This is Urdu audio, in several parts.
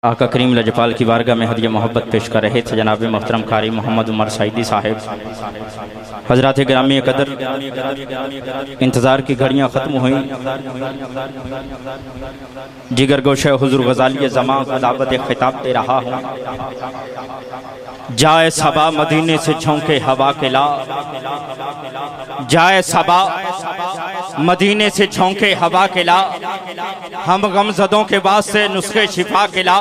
آقا کریم لجپال کی بارگاہ میں ہدیہ محبت پیش کر رہے تھے جناب محترم قاری محمد عمر سعیدی صاحب۔ حضرات گرامی قدر، انتظار کی گھڑیاں ختم ہوئیں، جگر گوشہ حضور غزالی زمان کا دعوت خطاب دے رہا ہوں۔ جائے صبا مدینے سے جھونکے ہوا کے لا، جائے صبا مدینے سے جھونکے ہوا کے لا، ہم غمزدوں کے واسطے نسخے شفا کے لا،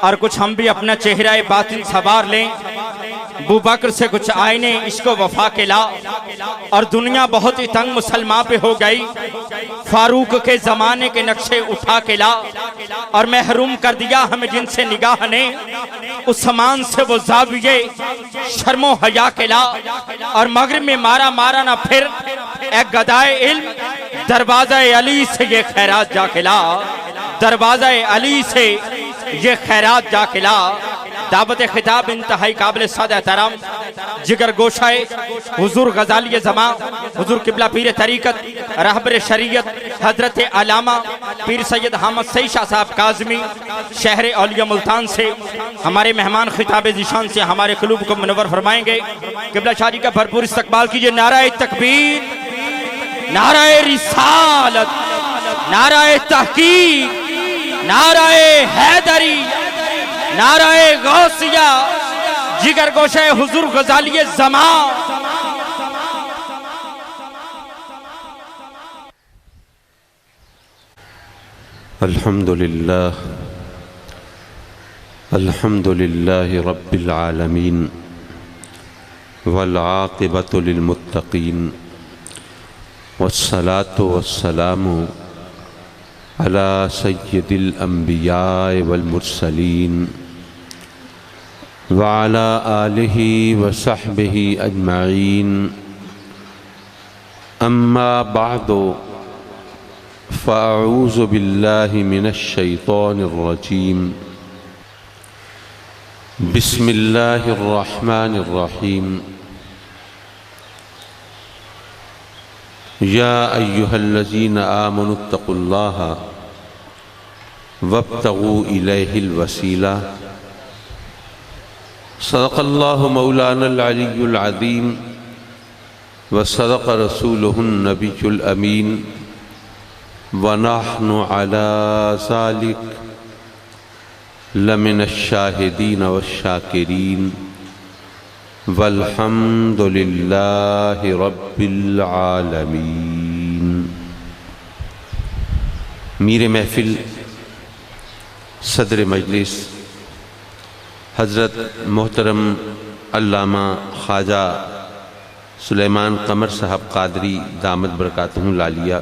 اور کچھ ہم بھی اپنا چہرہ باطن سوار لیں، ابو بکر سے کچھ آئینے عشق و وفا کے لا، اور دنیا بہت ہی تنگ مسلمان پہ ہو گئی، فاروق کے زمانے کے نقشے اٹھا کے لا، اور محروم کر دیا ہمیں جن سے نگاہ نے، عثمان سے وہ زاویے شرم و حیا کے لا، اور مغرب میں مارا مارا نہ پھر ایک گدائے علم، دروازہ علی سے یہ خیرات جا کے لا، دروازہ علی سے یہ خیرات جا کے لا۔ دعوت خطاب انتہائی قابل صد احترام جگر گوشہ حضور غزالی زمان، حضور قبلہ پیر طریقت رہبر شریعت حضرت علامہ پیر سید حامد سعید شاہ صاحب کاظمی شہر اولیاء ملتان سے ہمارے مہمان خطاب ذیشان سے ہمارے قلوب کو منور فرمائیں گے۔ قبلہ شاہ جی کا بھرپور استقبال کیجئے۔ نعرہ تکبیر، نعرہ رسالت، نعرہ تحقیق، نعرہ حیدری، نعرہ غوثیہ، جگر گوشہ حضور غزالی زمان۔ الحمدللہ رب العالمین والعاقبۃ للمتقین والصلاة والسلام علی سید الانبیاء والمرسلین وعلی آلہ وصحبہ اجمعین، اما بعد فاعوذ باللہ من الشیطان الرجیم، بسم اللہ الرحمن الرحیم، یا ایہا الذین آمنوا اتقوا اللہ وابتغوا الیہ الوسیلہ، صدق اللہ مولانا العلی العظیم وصدق رسولہ النبی الامین، ونحن علی ذلک لمن الشاہدین والشاکرین، والحمد للہ رب العالمین۔ میر محفل صدر مجلس حضرت محترم علامہ خواجہ سلیمان قمر صاحب قادری دامت برکاتہ العالیہ،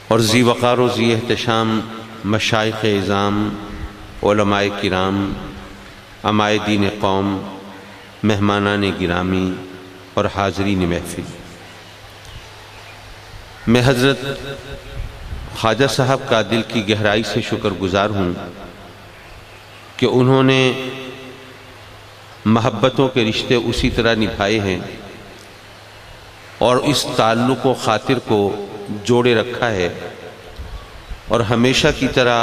اور ذی وقار و ذی احتشام مشائخ اعظام، علماء کرام، عمائدین قوم، مہمانان گرامی اور حاضرین محفل، میں حضرت خواجہ صاحب کا دل کی گہرائی سے شکر گزار ہوں کہ انہوں نے محبتوں کے رشتے اسی طرح نبھائے ہیں اور اس تعلق و خاطر کو جوڑے رکھا ہے، اور ہمیشہ کی طرح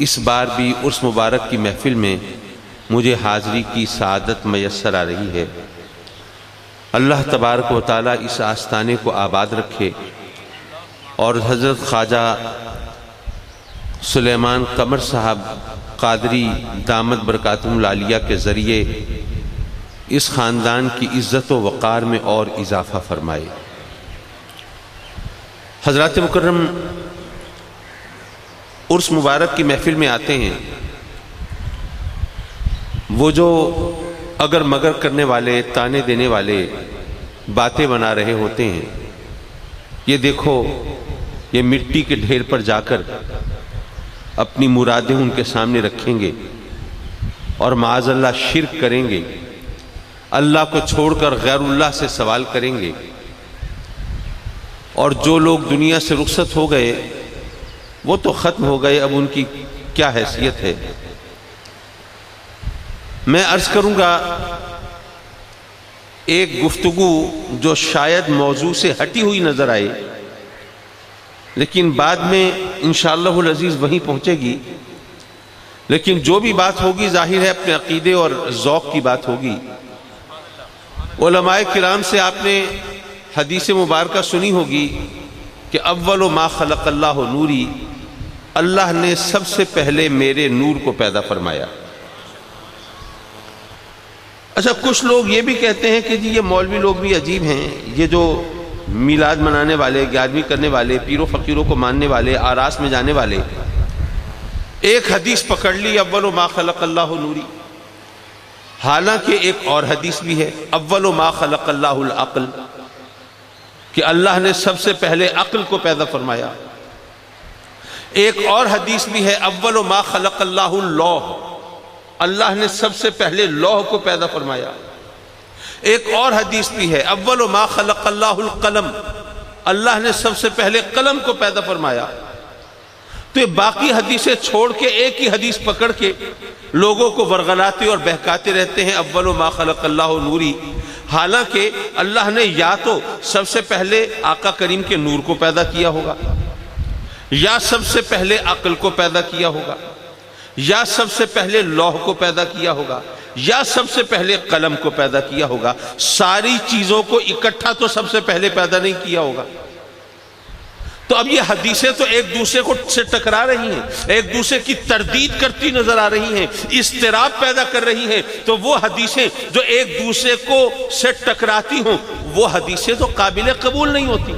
اس بار بھی عرس مبارک کی محفل میں مجھے حاضری کی سعادت میسر آ رہی ہے۔ اللہ تبارک و تعالیٰ اس آستانے کو آباد رکھے، اور حضرت خواجہ سلیمان قمر صاحب قادری دامت برکاتہ العالیہ کے ذریعے اس خاندان کی عزت و وقار میں اور اضافہ فرمائے۔ حضرات مکرم، عرس مبارک کی محفل میں آتے ہیں وہ جو اگر مگر کرنے والے، تانے دینے والے باتیں بنا رہے ہوتے ہیں، یہ دیکھو یہ مٹی کے ڈھیر پر جا کر اپنی مرادیں ان کے سامنے رکھیں گے اور معاذ اللہ شرک کریں گے، اللہ کو چھوڑ کر غیر اللہ سے سوال کریں گے، اور جو لوگ دنیا سے رخصت ہو گئے وہ تو ختم ہو گئے، اب ان کی کیا حیثیت ہے۔ میں عرض کروں گا ایک گفتگو جو شاید موضوع سے ہٹی ہوئی نظر آئے، لیکن بعد میں انشاءاللہ العزیز وہیں پہنچے گی، لیکن جو بھی بات ہوگی ظاہر ہے اپنے عقیدے اور ذوق کی بات ہوگی۔ علماء کرام سے آپ نے حدیث مبارکہ سنی ہوگی کہ اول ما خلق اللہ نوری، اللہ نے سب سے پہلے میرے نور کو پیدا فرمایا۔ اچھا، کچھ لوگ یہ بھی کہتے ہیں کہ جی یہ مولوی لوگ بھی عجیب ہیں، یہ جو میلاد منانے والے، گیارہویں کرنے والے، پیروں فقیروں کو ماننے والے، آراس میں جانے والے، ایک حدیث پکڑ لی اول ما خلق اللہ نوری، حالانکہ ایک اور حدیث بھی ہے اول ما خلق اللہ العقل، کہ اللہ نے سب سے پہلے عقل کو پیدا فرمایا۔ ایک اور حدیث بھی ہے اول ما خلق اللہ اللوح، اللہ نے سب سے پہلے لوح کو پیدا فرمایا۔ ایک اور حدیث بھی ہے اول ما خلق اللہ القلم، اللہ نے سب سے پہلے قلم کو پیدا فرمایا۔ تو یہ باقی حدیثیں چھوڑ کے ایک ہی حدیث پکڑ کے لوگوں کو ورغلاتے اور بہکاتے رہتے ہیں اول ما خلق اللہ نوری، حالانکہ اللہ نے یا تو سب سے پہلے آقا کریم کے نور کو پیدا کیا ہوگا، یا سب سے پہلے عقل کو پیدا کیا ہوگا، یا سب سے پہلے لوح کو پیدا کیا ہوگا، یا سب سے پہلے قلم کو پیدا کیا ہوگا۔ ساری چیزوں کو اکٹھا تو سب سے پہلے پیدا نہیں کیا ہوگا۔ تو اب یہ حدیثیں تو ایک دوسرے کو سے ٹکرا رہی ہیں، ایک دوسرے کی تردید کرتی نظر آ رہی ہیں، اضطراب پیدا کر رہی ہیں۔ تو وہ حدیثیں جو ایک دوسرے کو سے ٹکراتی ہوں، وہ حدیثیں تو قابل قبول نہیں ہوتی،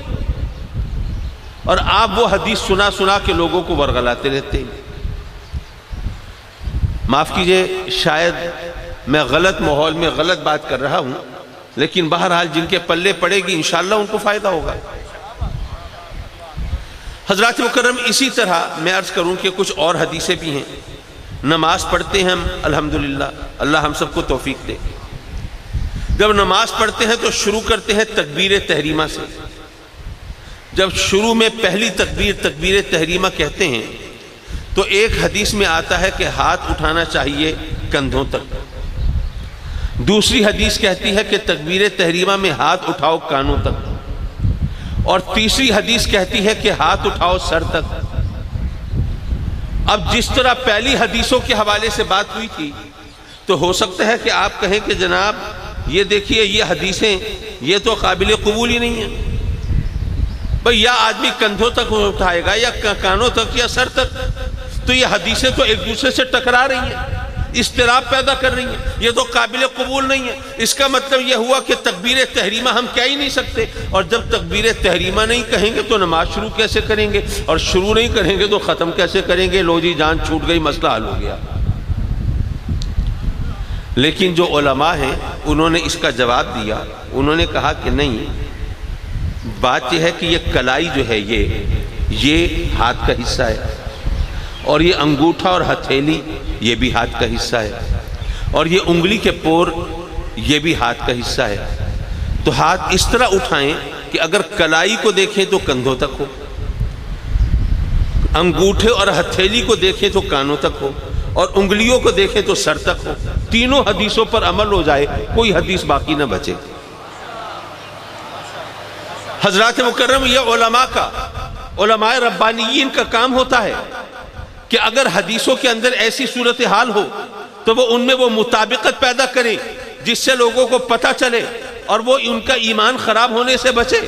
اور آپ وہ حدیث سنا سنا کے لوگوں کو ورغلاتے رہتے ہیں۔ معاف کیجئے، شاید میں غلط ماحول میں غلط بات کر رہا ہوں، لیکن بہرحال جن کے پلے پڑے گی انشاءاللہ ان کو فائدہ ہوگا۔ حضرات مکرم، اسی طرح میں عرض کروں کہ کچھ اور حدیثیں بھی ہیں۔ نماز پڑھتے ہیں ہم، الحمدللہ، اللہ ہم سب کو توفیق دے۔ جب نماز پڑھتے ہیں تو شروع کرتے ہیں تکبیر تحریمہ سے۔ جب شروع میں پہلی تکبیر تحریمہ کہتے ہیں تو ایک حدیث میں آتا ہے کہ ہاتھ اٹھانا چاہیے کندھوں تک، دوسری حدیث کہتی ہے کہ تکبیر تحریمہ میں ہاتھ اٹھاؤ کانوں تک، اور تیسری حدیث کہتی ہے کہ ہاتھ اٹھاؤ سر تک۔ اب جس طرح پہلی حدیثوں کے حوالے سے بات ہوئی تھی، تو ہو سکتا ہے کہ آپ کہیں کہ جناب یہ دیکھیے یہ حدیثیں یہ تو قابل قبول ہی نہیں ہیں، بھئی یا آدمی کندھوں تک اٹھائے گا یا کانوں تک یا سر تک، تو یہ حدیثیں تو ایک دوسرے سے ٹکرا رہی ہیں، اضطراب پیدا کر رہی ہیں، یہ تو قابل قبول نہیں ہے۔ اس کا مطلب یہ ہوا کہ تکبیر تحریمہ ہم کہہ ہی نہیں سکتے، اور جب تکبیر تحریمہ نہیں کہیں گے تو نماز شروع کیسے کریں گے، اور شروع نہیں کریں گے تو ختم کیسے کریں گے؟ لو جی جان چھوٹ گئی، مسئلہ حل ہو گیا۔ لیکن جو علماء ہیں انہوں نے اس کا جواب دیا، انہوں نے کہا کہ نہیں، بات یہ ہے کہ یہ کلائی جو ہے یہ ہاتھ کا حصہ ہے، اور یہ انگوٹھا اور ہتھیلی یہ بھی ہاتھ کا حصہ ہے، اور یہ انگلی کے پور یہ بھی ہاتھ کا حصہ ہے۔ تو ہاتھ اس طرح اٹھائیں کہ اگر کلائی کو دیکھیں تو کندھوں تک ہو، انگوٹھے اور ہتھیلی کو دیکھیں تو کانوں تک ہو، اور انگلیوں کو دیکھیں تو سر تک ہو۔ تینوں حدیثوں پر عمل ہو جائے، کوئی حدیث باقی نہ بچے۔ حضرات مکرم، یہ علماء ربانیین کا کام ہوتا ہے کہ اگر حدیثوں کے اندر ایسی صورتحال ہو تو وہ ان میں وہ مطابقت پیدا کریں جس سے لوگوں کو پتہ چلے اور وہ ان کا ایمان خراب ہونے سے بچے۔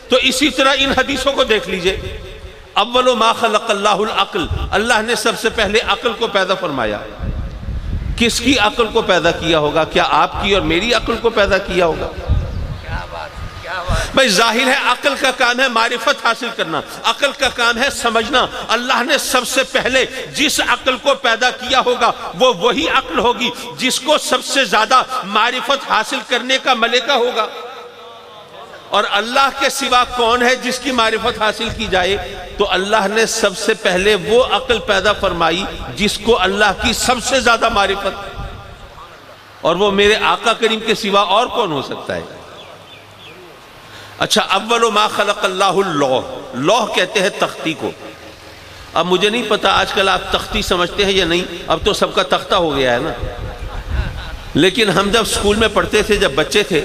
تو اسی طرح ان حدیثوں کو دیکھ لیجئے، اول ما خلق اللہ العقل، اللہ نے سب سے پہلے عقل کو پیدا فرمایا۔ کس کی عقل کو پیدا کیا ہوگا؟ کیا آپ کی اور میری عقل کو پیدا کیا ہوگا؟ بھئی ظاہر ہے عقل کا کام ہے معرفت حاصل کرنا، عقل کا کام ہے سمجھنا۔ اللہ نے سب سے پہلے جس عقل کو پیدا کیا ہوگا وہ وہی عقل ہوگی جس کو سب سے زیادہ معرفت حاصل کرنے کا ملکہ ہوگا۔ اور اللہ کے سوا کون ہے جس کی معرفت حاصل کی جائے؟ تو اللہ نے سب سے پہلے وہ عقل پیدا فرمائی جس کو اللہ کی سب سے زیادہ معرفت، اور وہ میرے آقا کریم کے سوا اور کون ہو سکتا ہے؟ اچھا، اول ما خلق اللہ اللوح، لوح کہتے ہیں تختی کو۔ اب مجھے نہیں پتا آج کل آپ تختی سمجھتے ہیں یا نہیں، اب تو سب کا تختہ ہو گیا ہے نا، لیکن ہم جب سکول میں پڑھتے تھے، جب بچے تھے،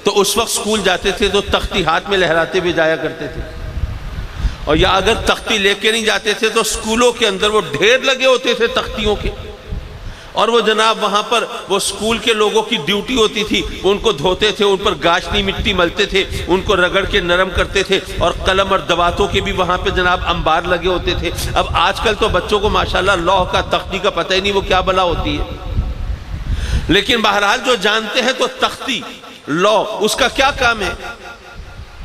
تو اس وقت سکول جاتے تھے تو تختی ہاتھ میں لہراتے ہوئے جایا کرتے تھے، اور یا اگر تختی لے کے نہیں جاتے تھے تو سکولوں کے اندر وہ ڈھیر لگے ہوتے تھے تختیوں کے، اور وہ جناب وہاں پر وہ سکول کے لوگوں کی ڈیوٹی ہوتی تھی، ان کو دھوتے تھے، ان پر گاشنی مٹی ملتے تھے، ان کو رگڑ کے نرم کرتے تھے، اور قلم اور دواتوں کے بھی وہاں پہ جناب انبار لگے ہوتے تھے۔ اب آج کل تو بچوں کو ماشاءاللہ لوح کا تختی کا پتہ ہی نہیں وہ کیا بلا ہوتی ہے، لیکن بہرحال جو جانتے ہیں تو تختی لوح اس کا کیا کام ہے؟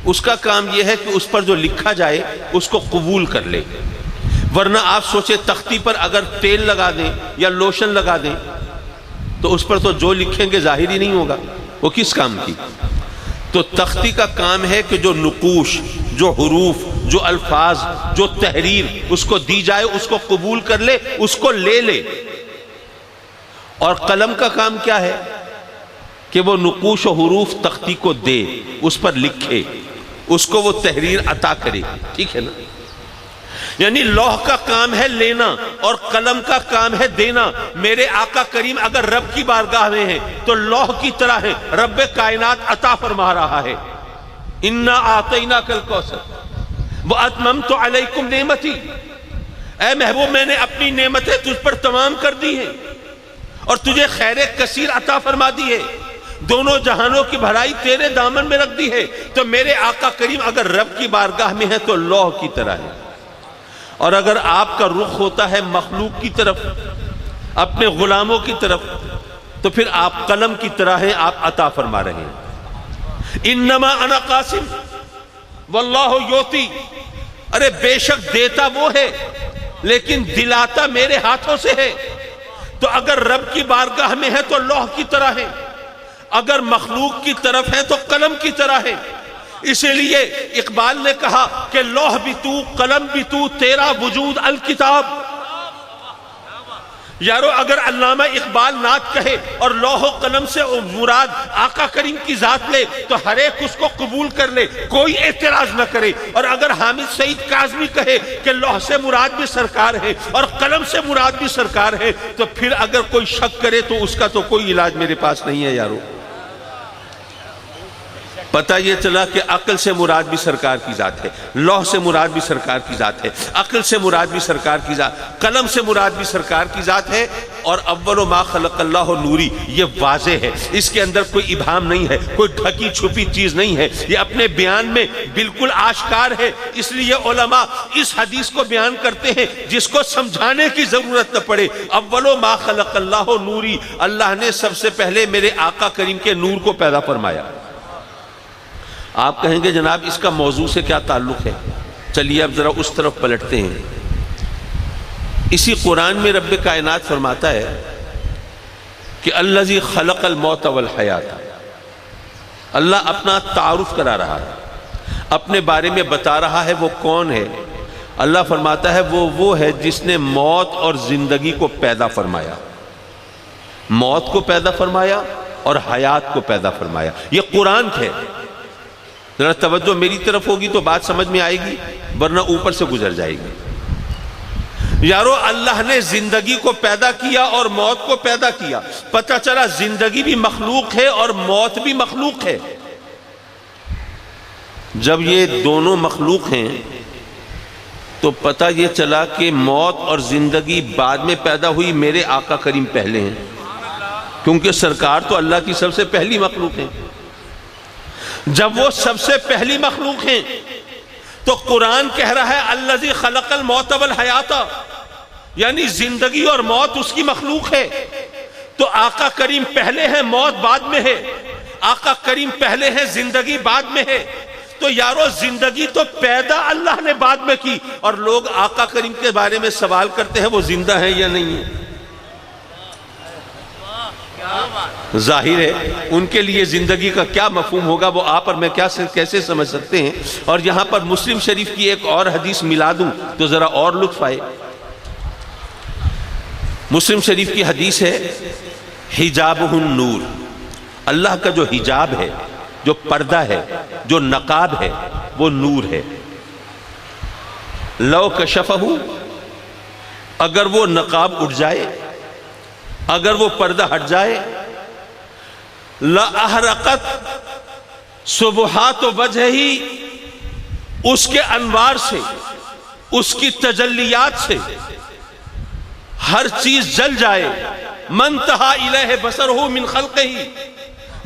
اس کا کام یہ ہے کہ اس پر جو لکھا جائے اس کو قبول کر لے، ورنہ آپ سوچیں تختی پر اگر تیل لگا دیں یا لوشن لگا دیں تو اس پر تو جو لکھیں گے ظاہر ہی نہیں ہوگا، وہ کس کام کی؟ تو تختی کا کام ہے کہ جو نقوش، جو حروف، جو الفاظ، جو تحریر اس کو دی جائے اس کو قبول کر لے، اس کو لے لے۔ اور قلم کا کام کیا ہے؟ کہ وہ نقوش و حروف تختی کو دے، اس پر لکھے، اس کو وہ تحریر عطا کرے، ٹھیک ہے نا؟ یعنی لوح کا کام ہے لینا اور قلم کا کام ہے دینا۔ میرے آقا کریم اگر رب کی بارگاہ میں ہیں تو لوح کی طرح ہے، رب کائنات عطا فرما رہا ہے، اِنَّا أَعْطَيْنَاكَ الْكَوْثَرَ وَأَتْمَمْتُ عَلَيْكُمْ نِعْمَتِي، اے محبوب میں نے اپنی نعمتیں تجھ پر تمام کر دی ہیں اور تجھے خیر کثیر عطا فرما دی ہے، دونوں جہانوں کی بھلائی تیرے دامن میں رکھ دی ہے۔ تو میرے آقا کریم اگر رب کی بارگاہ میں ہے تو لوح کی طرح ہے، اور اگر آپ کا رخ ہوتا ہے مخلوق کی طرف، اپنے غلاموں کی طرف، تو پھر آپ قلم کی طرح ہیں، آپ عطا فرما رہے ہیں۔ انما انا قاسم واللہ یوتی، ارے بے شک دیتا وہ ہے لیکن دلاتا میرے ہاتھوں سے ہے۔ تو اگر رب کی بارگاہ میں ہے تو لوح کی طرح ہے، اگر مخلوق کی طرف ہے تو قلم کی طرح ہے۔ اسی لیے اقبال نے کہا کہ لوح بھی تو قلم بھی تو تیرا وجود الکتاب۔ یارو اگر علامہ اقبال نعت کہے اور لوح و قلم سے مراد آقا کریم کی ذات لے تو ہر ایک اس کو قبول کر لے، کوئی اعتراض نہ کرے۔ اور اگر حامد سعید کاظمی کہے کہ لوح سے مراد بھی سرکار ہے اور قلم سے مراد بھی سرکار ہے، تو پھر اگر کوئی شک کرے تو اس کا تو کوئی علاج میرے پاس نہیں ہے یارو۔ پتہ یہ چلا کہ عقل سے مراد بھی سرکار کی ذات ہے، لوح سے مراد بھی سرکار کی ذات ہے، عقل سے مراد بھی سرکار کی ذات، قلم سے مراد بھی سرکار کی ذات ہے۔ اور اول ما خلق اللہ نوری، یہ واضح ہے، اس کے اندر کوئی ابہام نہیں ہے، کوئی ڈھکی چھپی چیز نہیں ہے، یہ اپنے بیان میں بالکل آشکار ہے۔ اس لیے علماء اس حدیث کو بیان کرتے ہیں جس کو سمجھانے کی ضرورت نہ پڑے، اول ما خلق اللہ نوری، اللہ نے سب سے پہلے میرے آقا کریم کے نور کو پیدا فرمایا۔ آپ کہیں گے جناب اس کا موضوع سے کیا تعلق ہے؟ چلیے اب ذرا اس طرف پلٹتے ہیں۔ اسی قرآن میں رب کائنات فرماتا ہے کہ الذی خلق الموت والحیات، اللہ اپنا تعارف کرا رہا ہے، اپنے بارے میں بتا رہا ہے وہ کون ہے۔ اللہ فرماتا ہے وہ ہے جس نے موت اور زندگی کو پیدا فرمایا، موت کو پیدا فرمایا اور حیات کو پیدا فرمایا۔ یہ قرآن ہے، ذرا توجہ میری طرف ہوگی تو بات سمجھ میں آئے گی، ورنہ اوپر سے گزر جائے گی۔ یارو اللہ نے زندگی کو پیدا کیا اور موت کو پیدا کیا، پتہ چلا زندگی بھی مخلوق ہے اور موت بھی مخلوق ہے۔ جب یہ دونوں مخلوق ہیں تو پتہ یہ چلا کہ موت اور زندگی بعد میں پیدا ہوئی، میرے آقا کریم پہلے ہیں، کیونکہ سرکار تو اللہ کی سب سے پہلی مخلوق ہیں۔ جب وہ سب سے پہلی مخلوق ہیں تو قرآن کہہ رہا ہے الذی خلق الموت والحیات، یعنی زندگی اور موت اس کی مخلوق ہے۔ تو آقا کریم پہلے ہیں، موت بعد میں ہے، آقا کریم پہلے ہیں، زندگی بعد میں ہے۔ تو یارو زندگی تو پیدا اللہ نے بعد میں کی، اور لوگ آقا کریم کے بارے میں سوال کرتے ہیں وہ زندہ ہیں یا نہیں ہیں۔ ظاہر ہے ان کے لیے زندگی کا کیا مفہوم ہوگا وہ آپ اور میں کیسے سمجھ سکتے ہیں۔ اور یہاں پر مسلم شریف کی ایک اور حدیث ملا دوں تو ذرا اور لطف آئے۔ مسلم شریف کی حدیث ہے حجابہ النور، اللہ کا جو حجاب ہے، جو پردہ ہے، جو نقاب ہے، وہ نور ہے۔ لو کشفہ، اگر وہ نقاب اٹھ جائے، اگر وہ پردہ ہٹ جائے، لَأَحْرَقَتْ سُبُحَاتُ وَجْهِهِ اس کے انوار سے، اس کی تجلیات سے ہر چیز جل جائے. من تہا الیہ بصرہ من خلقہ،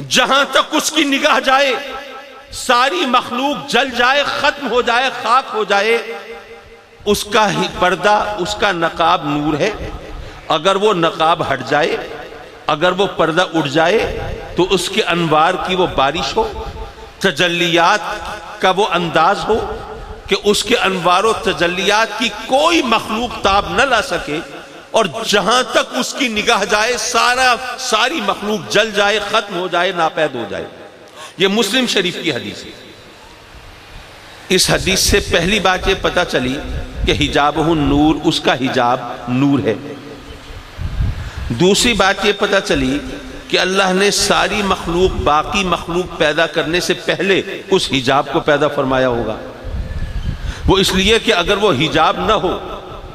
جہاں تک اس کی نگاہ جائے ساری مخلوق جل جائے، ختم ہو جائے، خاک ہو جائے. اس کا ہی پردہ، اس کا نقاب نور ہے. اگر وہ نقاب ہٹ جائے، اگر وہ پردہ اٹھ جائے تو اس کے انوار کی وہ بارش ہو، تجلیات کا وہ انداز ہو کہ اس کے انوار و تجلیات کی کوئی مخلوق تاب نہ لا سکے، اور جہاں تک اس کی نگاہ جائے ساری مخلوق جل جائے، ختم ہو جائے، ناپید ہو جائے. یہ مسلم شریف کی حدیث ہے. اس حدیث سے پہلی بات یہ پتہ چلی کہ حجابہ النور، اس کا حجاب نور ہے. دوسری بات یہ پتہ چلی کہ اللہ نے ساری مخلوق، باقی مخلوق پیدا کرنے سے پہلے اس حجاب کو پیدا فرمایا ہوگا. وہ اس لیے کہ اگر وہ حجاب نہ ہو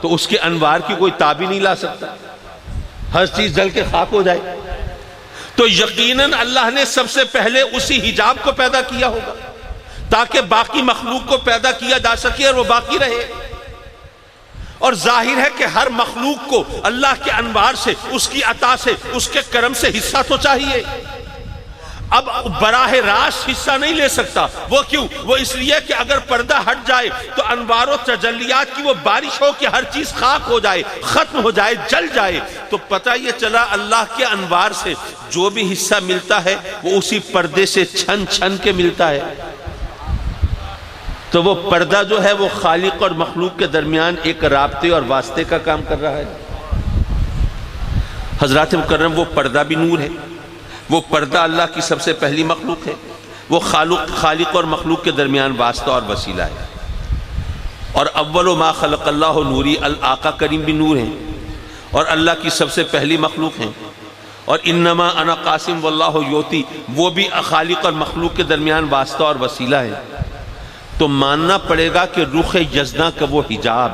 تو اس کے انوار کی کوئی تاب ہی نہیں لا سکتا، ہر چیز جل کے خاک ہو جائے. تو یقیناً اللہ نے سب سے پہلے اسی حجاب کو پیدا کیا ہوگا تاکہ باقی مخلوق کو پیدا کیا جا سکے اور وہ باقی رہے. اور ظاہر ہے کہ ہر مخلوق کو اللہ کے انوار سے، اس کی عطا سے، اس کے کرم سے حصہ تو چاہیے. اب براہ راست حصہ نہیں لے سکتا. وہ کیوں؟ وہ اس لیے کہ اگر پردہ ہٹ جائے تو انوار و تجلیات کی وہ بارش ہو کہ ہر چیز خاک ہو جائے، ختم ہو جائے، جل جائے. تو پتہ یہ چلا اللہ کے انوار سے جو بھی حصہ ملتا ہے وہ اسی پردے سے چھن چھن کے ملتا ہے. تو وہ پردہ جو ہے وہ خالق اور مخلوق کے درمیان ایک رابطے اور واسطے کا کام کر رہا ہے. حضرات مکرم، وہ پردہ بھی نور ہے. وہ پردہ اللہ کی سب سے پہلی مخلوق ہے. وہ خالق اور مخلوق کے درمیان واسطہ اور وسیلہ ہے. اور اول ما خلق اللہ نوری، آقا کریم بھی نور ہیں اور اللہ کی سب سے پہلی مخلوق ہیں. اور انما انا قاسم واللہ یوتی، وہ بھی خالق اور مخلوق کے درمیان واسطہ اور وسیلہ ہے. تو ماننا پڑے گا کہ رخ یزداں کا وہ حجاب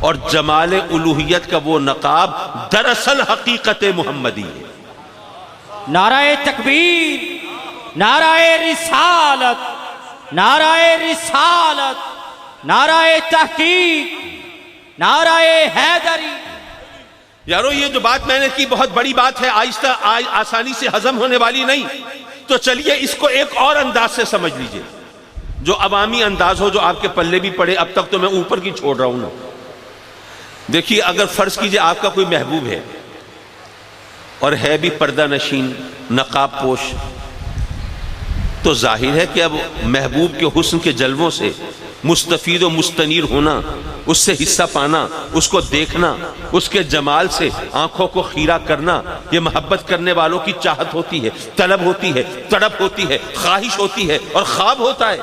اور جمال الوہیت کا وہ نقاب دراصل حقیقت محمدی ہے. نعرہ تکبیر، نعرہ رسالت، نعرہ رسالت، نعرہ تحقیق، نعرہ حیدری. یارو یہ جو بات میں نے کی بہت بڑی بات ہے، آہستہ آسانی سے ہضم ہونے والی نہیں. تو چلیے اس کو ایک اور انداز سے سمجھ لیجئے، جو عوامی انداز ہو، جو آپ کے پلے بھی پڑے. اب تک تو میں اوپر کی چھوڑ رہا ہوں نا. دیکھیے، اگر فرض کیجئے آپ کا کوئی محبوب ہے اور ہے بھی پردہ نشین، نقاب پوش، تو ظاہر ہے کہ اب محبوب کے حسن کے جلووں سے مستفید و مستنیر ہونا، اس سے حصہ پانا، اس کو دیکھنا، اس کے جمال سے آنکھوں کو خیرہ کرنا، یہ محبت کرنے والوں کی چاہت ہوتی ہے، طلب ہوتی ہے، تڑپ ہوتی ہے، خواہش ہوتی ہے اور خواب ہوتا ہے.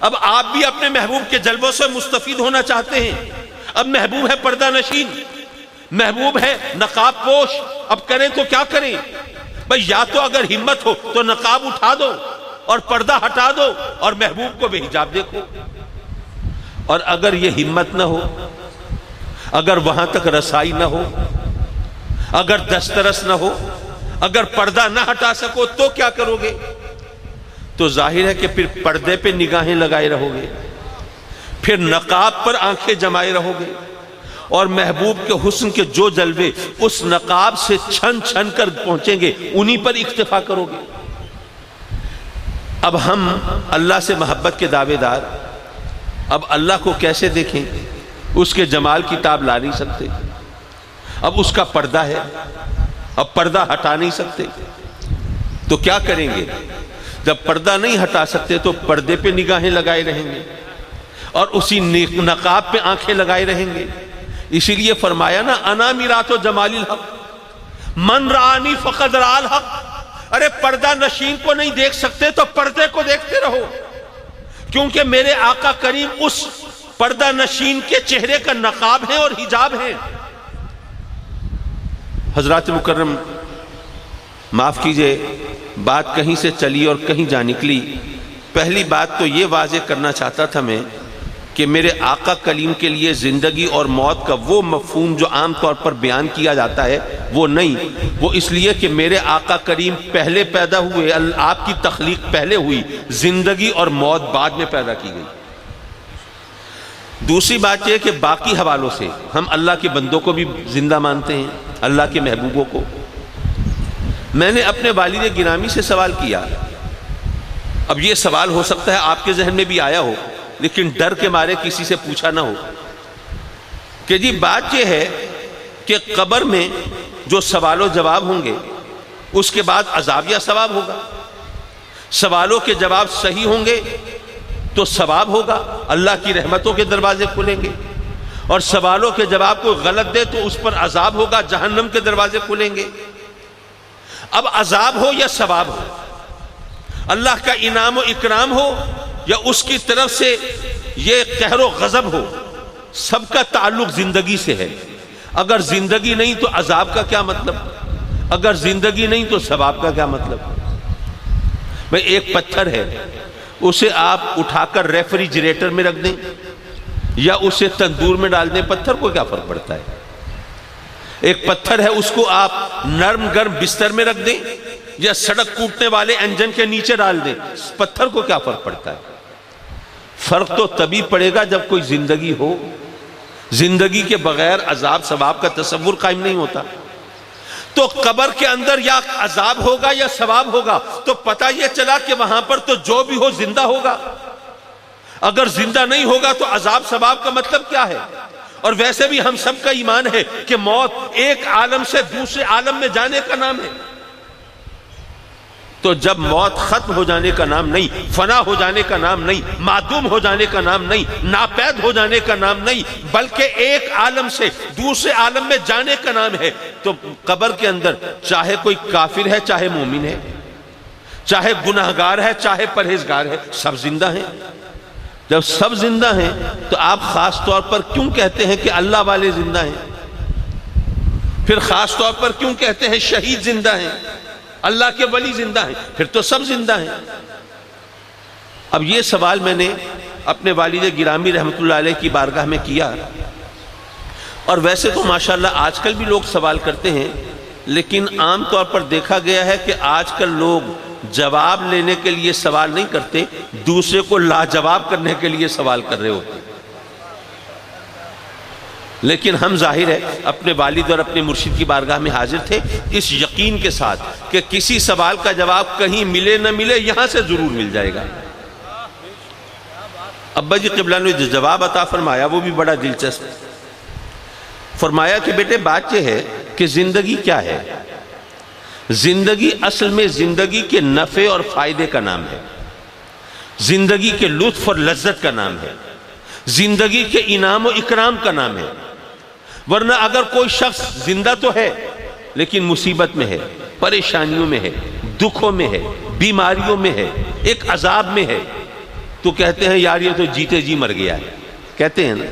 اب آپ بھی اپنے محبوب کے جلووں سے مستفید ہونا چاہتے ہیں. اب محبوب ہے پردہ نشین، محبوب ہے نقاب پوش. اب کریں تو کیا کریں بھئی؟ یا تو اگر ہمت ہو تو نقاب اٹھا دو اور پردہ ہٹا دو اور محبوب کو بے حجاب دیکھو. اور اگر یہ ہمت نہ ہو، اگر وہاں تک رسائی نہ ہو، اگر دسترس نہ ہو، اگر پردہ نہ ہٹا سکو تو کیا کرو گے؟ تو ظاہر ہے کہ پھر پردے پہ نگاہیں لگائے رہو گے، پھر نقاب پر آنکھیں جمائے رہو گے، اور محبوب کے حسن کے جو جلوے اس نقاب سے چھن چھن کر پہنچیں گے انہی پر اکتفا کرو گے. اب ہم اللہ سے محبت کے دعوے دار، اب اللہ کو کیسے دیکھیں؟ اس کے جمال کی تاب لا نہیں سکتے. اب اس کا پردہ ہے، اب پردہ ہٹا نہیں سکتے. تو کیا کریں گے؟ جب پردہ نہیں ہٹا سکتے تو پردے پہ نگاہیں لگائے رہیں گے اور اسی نقاب پہ آنکھیں لگائے رہیں گے. اسی لیے فرمایا نا، انا میرات و جمال الحق من رآنی فقد رآ الحق. ارے پردہ نشین کو نہیں دیکھ سکتے تو پردے کو دیکھتے رہو، کیونکہ میرے آقا کریم اس پردہ نشین کے چہرے کا نقاب ہے اور حجاب ہے. حضرات مکرم، معاف کیجئے، بات کہیں سے چلی اور کہیں جا نکلی. پہلی بات تو یہ واضح کرنا چاہتا تھا میں کہ میرے آقا کلیم کے لیے زندگی اور موت کا وہ مفہوم جو عام طور پر بیان کیا جاتا ہے وہ نہیں. وہ اس لیے کہ میرے آقا کریم پہلے پیدا ہوئے، آپ کی تخلیق پہلے ہوئی، زندگی اور موت بعد میں پیدا کی گئی. دوسری بات یہ کہ باقی حوالوں سے ہم اللہ کے بندوں کو بھی زندہ مانتے ہیں، اللہ کے محبوبوں کو۔ میں نے اپنے والد گرامی سے سوال کیا، اب یہ سوال ہو سکتا ہے آپ کے ذہن میں بھی آیا ہو، لیکن ڈر کے مارے کسی سے پوچھا نہ ہو، کہ جی بات یہ ہے کہ قبر میں جو سوال و جواب ہوں گے اس کے بعد عذاب یا ثواب ہوگا؟ سوالوں کے جواب صحیح ہوں گے تو ثواب ہوگا، اللہ کی رحمتوں کے دروازے کھلیں گے، اور سوالوں کے جواب کو غلط دے تو اس پر عذاب ہوگا، جہنم کے دروازے کھلیں گے۔ اب عذاب ہو یا ثواب ہو، اللہ کا انعام و اکرام ہو یا اس کی طرف سے یہ قہر و غضب ہو، سب کا تعلق زندگی سے ہے۔ اگر زندگی نہیں تو عذاب کا کیا مطلب؟ اگر زندگی نہیں تو ثواب کا کیا مطلب؟ بھئی ایک پتھر ہے، اسے آپ اٹھا کر ریفریجریٹر میں رکھ دیں یا اسے تندور میں ڈال دیں، پتھر کو کیا فرق پڑتا ہے؟ ایک پتھر ہے، اس کو آپ نرم گرم بستر میں رکھ دیں یا سڑک کوٹنے والے انجن کے نیچے ڈال دیں، پتھر کو کیا فرق پڑتا ہے؟ فرق تو تبھی پڑے گا جب کوئی زندگی ہو۔ زندگی کے بغیر عذاب ثواب کا تصور قائم نہیں ہوتا۔ تو قبر کے اندر یا عذاب ہوگا یا ثواب ہوگا، تو پتہ یہ چلا کہ وہاں پر تو جو بھی ہو زندہ ہوگا۔ اگر زندہ نہیں ہوگا تو عذاب ثواب کا مطلب کیا ہے؟ اور ویسے بھی ہم سب کا ایمان ہے کہ موت ایک عالم سے دوسرے عالم میں جانے کا نام ہے۔ تو جب موت ختم ہو جانے کا نام نہیں، فنا ہو جانے کا نام نہیں، معدوم ہو جانے کا نام نہیں، ناپید ہو جانے کا نام نہیں، بلکہ ایک عالم سے دوسرے عالم میں جانے کا نام ہے، تو قبر کے اندر چاہے کوئی کافر ہے، چاہے مومن ہے، چاہے گناہگار ہے، چاہے پرہیزگار ہے، سب زندہ ہیں۔ جب سب زندہ ہیں تو آپ خاص طور پر کیوں کہتے ہیں کہ اللہ والے زندہ ہیں؟ پھر خاص طور پر کیوں کہتے ہیں شہید زندہ ہیں، اللہ کے ولی زندہ ہیں؟ پھر تو سب زندہ ہیں۔ اب یہ سوال میں نے اپنے والد گرامی رحمت اللہ علیہ کی بارگاہ میں کیا، اور ویسے تو ماشاءاللہ آج کل بھی لوگ سوال کرتے ہیں، لیکن عام طور پر دیکھا گیا ہے کہ آج کل لوگ جواب لینے کے لیے سوال نہیں کرتے، دوسرے کو لاجواب کرنے کے لیے سوال کر رہے ہوتے۔ لیکن ہم ظاہر ہے اپنے والد اور اپنے مرشد کی بارگاہ میں حاضر تھے اس یقین کے ساتھ کہ کسی سوال کا جواب کہیں ملے نہ ملے، یہاں سے ضرور مل جائے گا۔ ابا جی قبلہ نے جو جواب عطا فرمایا وہ بھی بڑا دلچسپ۔ فرمایا کہ بیٹے بات یہ ہے کہ زندگی کیا ہے؟ زندگی اصل میں زندگی کے نفع اور فائدے کا نام ہے، زندگی کے لطف اور لذت کا نام ہے، زندگی کے انعام و اکرام کا نام ہے۔ ورنہ اگر کوئی شخص زندہ تو ہے لیکن مصیبت میں ہے، پریشانیوں میں ہے، دکھوں میں ہے، بیماریوں میں ہے، ایک عذاب میں ہے، تو کہتے ہیں یار یہ تو جیتے جی مر گیا ہے، کہتے ہیں نا،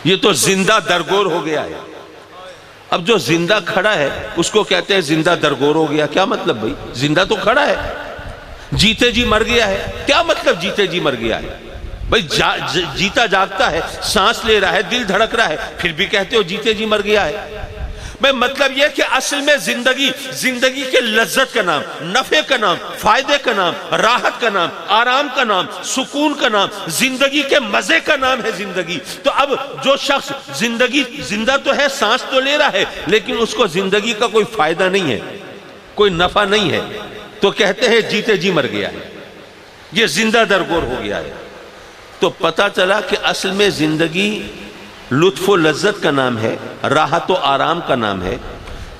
یہ تو زندہ درگور ہو گیا ہے۔ اب جو زندہ کھڑا ہے اس کو کہتے ہیں زندہ درگور ہو گیا، کیا مطلب بھائی؟ زندہ تو کھڑا ہے، جیتے جی مر گیا ہے، کیا مطلب جیتے جی مر گیا ہے؟ بھائی جیتا جاگتا ہے، سانس لے رہا ہے، دل دھڑک رہا ہے، پھر بھی کہتے ہو جیتے جی مر گیا ہے۔ بھائی مطلب یہ کہ اصل میں زندگی کے لذت کا نام، نفع کا نام، فائدے کا نام، راحت کا نام، آرام کا نام، سکون کا نام، زندگی کے مزے کا نام ہے زندگی۔ تو اب جو شخص زندہ تو ہے، سانس تو لے رہا ہے، لیکن اس کو زندگی کا کوئی فائدہ نہیں ہے، کوئی نفع نہیں ہے، تو کہتے ہیں جیتے جی مر گیا ہے، یہ زندہ درگور ہو گیا ہے۔ تو پتہ چلا کہ اصل میں زندگی لطف و لذت کا نام ہے، راحت و آرام کا نام ہے۔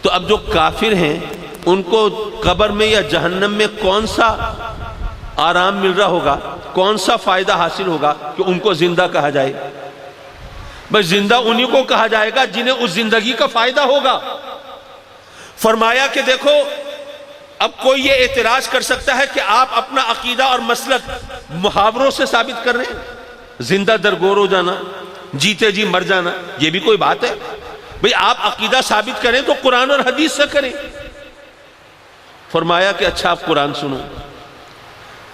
تو اب جو کافر ہیں ان کو قبر میں یا جہنم میں کون سا آرام مل رہا ہوگا، کون سا فائدہ حاصل ہوگا کہ ان کو زندہ کہا جائے؟ بس زندہ انہی کو کہا جائے گا جنہیں اس زندگی کا فائدہ ہوگا۔ فرمایا کہ دیکھو اب کوئی یہ اعتراض کر سکتا ہے کہ آپ اپنا عقیدہ اور مسلک محاوروں سے ثابت کر رہے ہیں، زندہ درگور ہو جانا، جیتے جی مر جانا، یہ بھی کوئی بات ہے؟ بھئی آپ عقیدہ ثابت کریں تو قرآن اور حدیث سے کریں۔ فرمایا کہ اچھا آپ قرآن سنو۔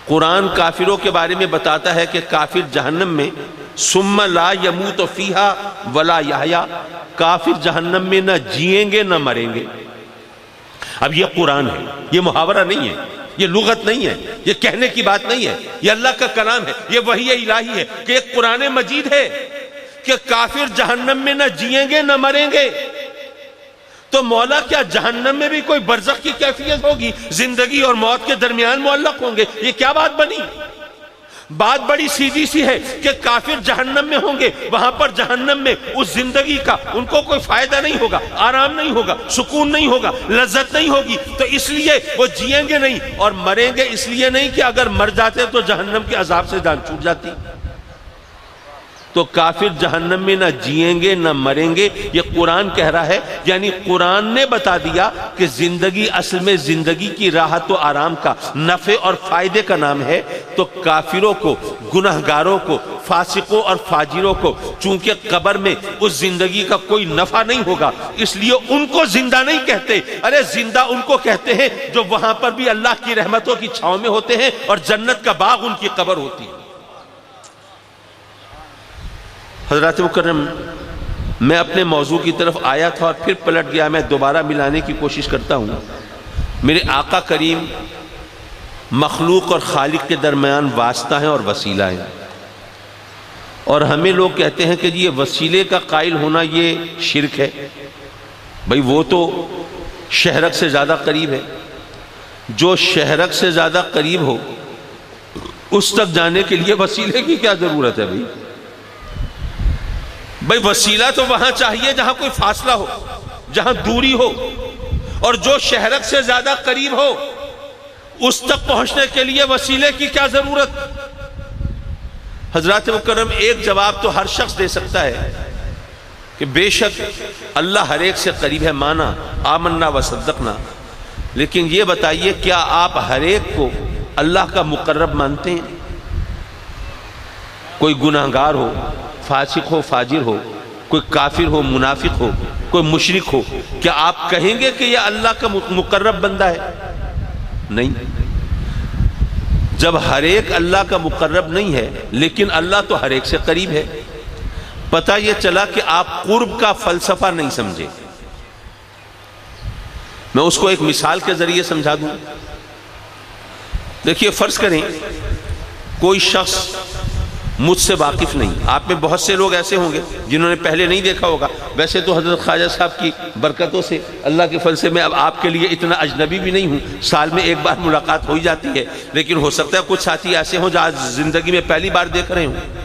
قرآن کافروں کے بارے میں بتاتا ہے کہ کافر جہنم میں ثم لا یموت فیہا ولا یحیا، کافر جہنم میں نہ جیئیں گے نہ مریں گے۔ اب یہ قرآن ہے، یہ محاورہ نہیں ہے، یہ لغت نہیں ہے، یہ کہنے کی بات نہیں ہے، یہ اللہ کا کلام ہے، یہ وحی الہی ہے کہ ایک قرآن مجید ہے کہ کافر جہنم میں نہ جئیں گے نہ مریں گے۔ تو مولا کیا جہنم میں بھی کوئی برزخ کی کیفیت ہوگی، زندگی اور موت کے درمیان معلق ہوں گے؟ یہ کیا بات بنی؟ بات بڑی سیدھی سی ہے کہ کافر جہنم میں ہوں گے، وہاں پر جہنم میں اس زندگی کا ان کو کوئی فائدہ نہیں ہوگا، آرام نہیں ہوگا، سکون نہیں ہوگا، لذت نہیں ہوگی، تو اس لیے وہ جئیں گے نہیں، اور مریں گے اس لیے نہیں کہ اگر مر جاتے تو جہنم کے عذاب سے جان چھوٹ جاتی۔ تو کافر جہنم میں نہ جئیں گے نہ مریں گے، یہ قرآن کہہ رہا ہے، یعنی قرآن نے بتا دیا کہ زندگی اصل میں زندگی کی راحت و آرام کا، نفع اور فائدے کا نام ہے۔ تو کافروں کو، گناہگاروں کو، فاسقوں اور فاجروں کو چونکہ قبر میں اس زندگی کا کوئی نفع نہیں ہوگا، اس لیے ان کو زندہ نہیں کہتے، ارے زندہ ان کو کہتے ہیں جو وہاں پر بھی اللہ کی رحمتوں کی چھاؤں میں ہوتے ہیں اور جنت کا باغ ان کی قبر ہوتی ہے۔ حضرات مکرم، میں اپنے موضوع کی طرف آیا تھا اور پھر پلٹ گیا، میں دوبارہ ملانے کی کوشش کرتا ہوں۔ میرے آقا کریم مخلوق اور خالق کے درمیان واسطہ ہیں اور وسیلہ ہیں، اور ہمیں لوگ کہتے ہیں کہ یہ وسیلے کا قائل ہونا یہ شرک ہے۔ بھئی وہ تو شہرک سے زیادہ قریب ہے، جو شہرک سے زیادہ قریب ہو اس تک جانے کے لیے وسیلے کی کیا ضرورت ہے؟ بھئی وسیلہ تو وہاں چاہیے جہاں کوئی فاصلہ ہو، جہاں دوری ہو، اور جو شہرک سے زیادہ قریب ہو اس تک پہنچنے کے لیے وسیلے کی کیا ضرورت؟ حضرات مکرم، ایک جواب تو ہر شخص دے سکتا ہے کہ بے شک اللہ ہر ایک سے قریب ہے، مانا آمنا و صدقنا، لیکن یہ بتائیے کیا آپ ہر ایک کو اللہ کا مقرب مانتے ہیں؟ کوئی گناہگار ہو، فاسق ہو، فاجر ہو، کوئی کافر ہو، منافق ہو، کوئی مشرک ہو، کیا آپ کہیں گے کہ یہ اللہ کا مقرب بندہ ہے؟ نہیں۔ جب ہر ایک اللہ کا مقرب نہیں ہے لیکن اللہ تو ہر ایک سے قریب ہے، پتہ یہ چلا کہ آپ قرب کا فلسفہ نہیں سمجھے۔ میں اس کو ایک مثال کے ذریعے سمجھا دوں۔ دیکھیے، فرض کریں کوئی شخص مجھ سے واقف نہیں، آپ میں بہت سے لوگ ایسے ہوں گے جنہوں نے پہلے نہیں دیکھا ہوگا، ویسے تو حضرت خواجہ صاحب کی برکتوں سے، اللہ کے فضل سے میں اب آپ کے لیے اتنا اجنبی بھی نہیں ہوں، سال میں ایک بار ملاقات ہو ہی جاتی ہے، لیکن ہو سکتا ہے کچھ ساتھی ایسے ہوں جو آج زندگی میں پہلی بار دیکھ رہے ہوں۔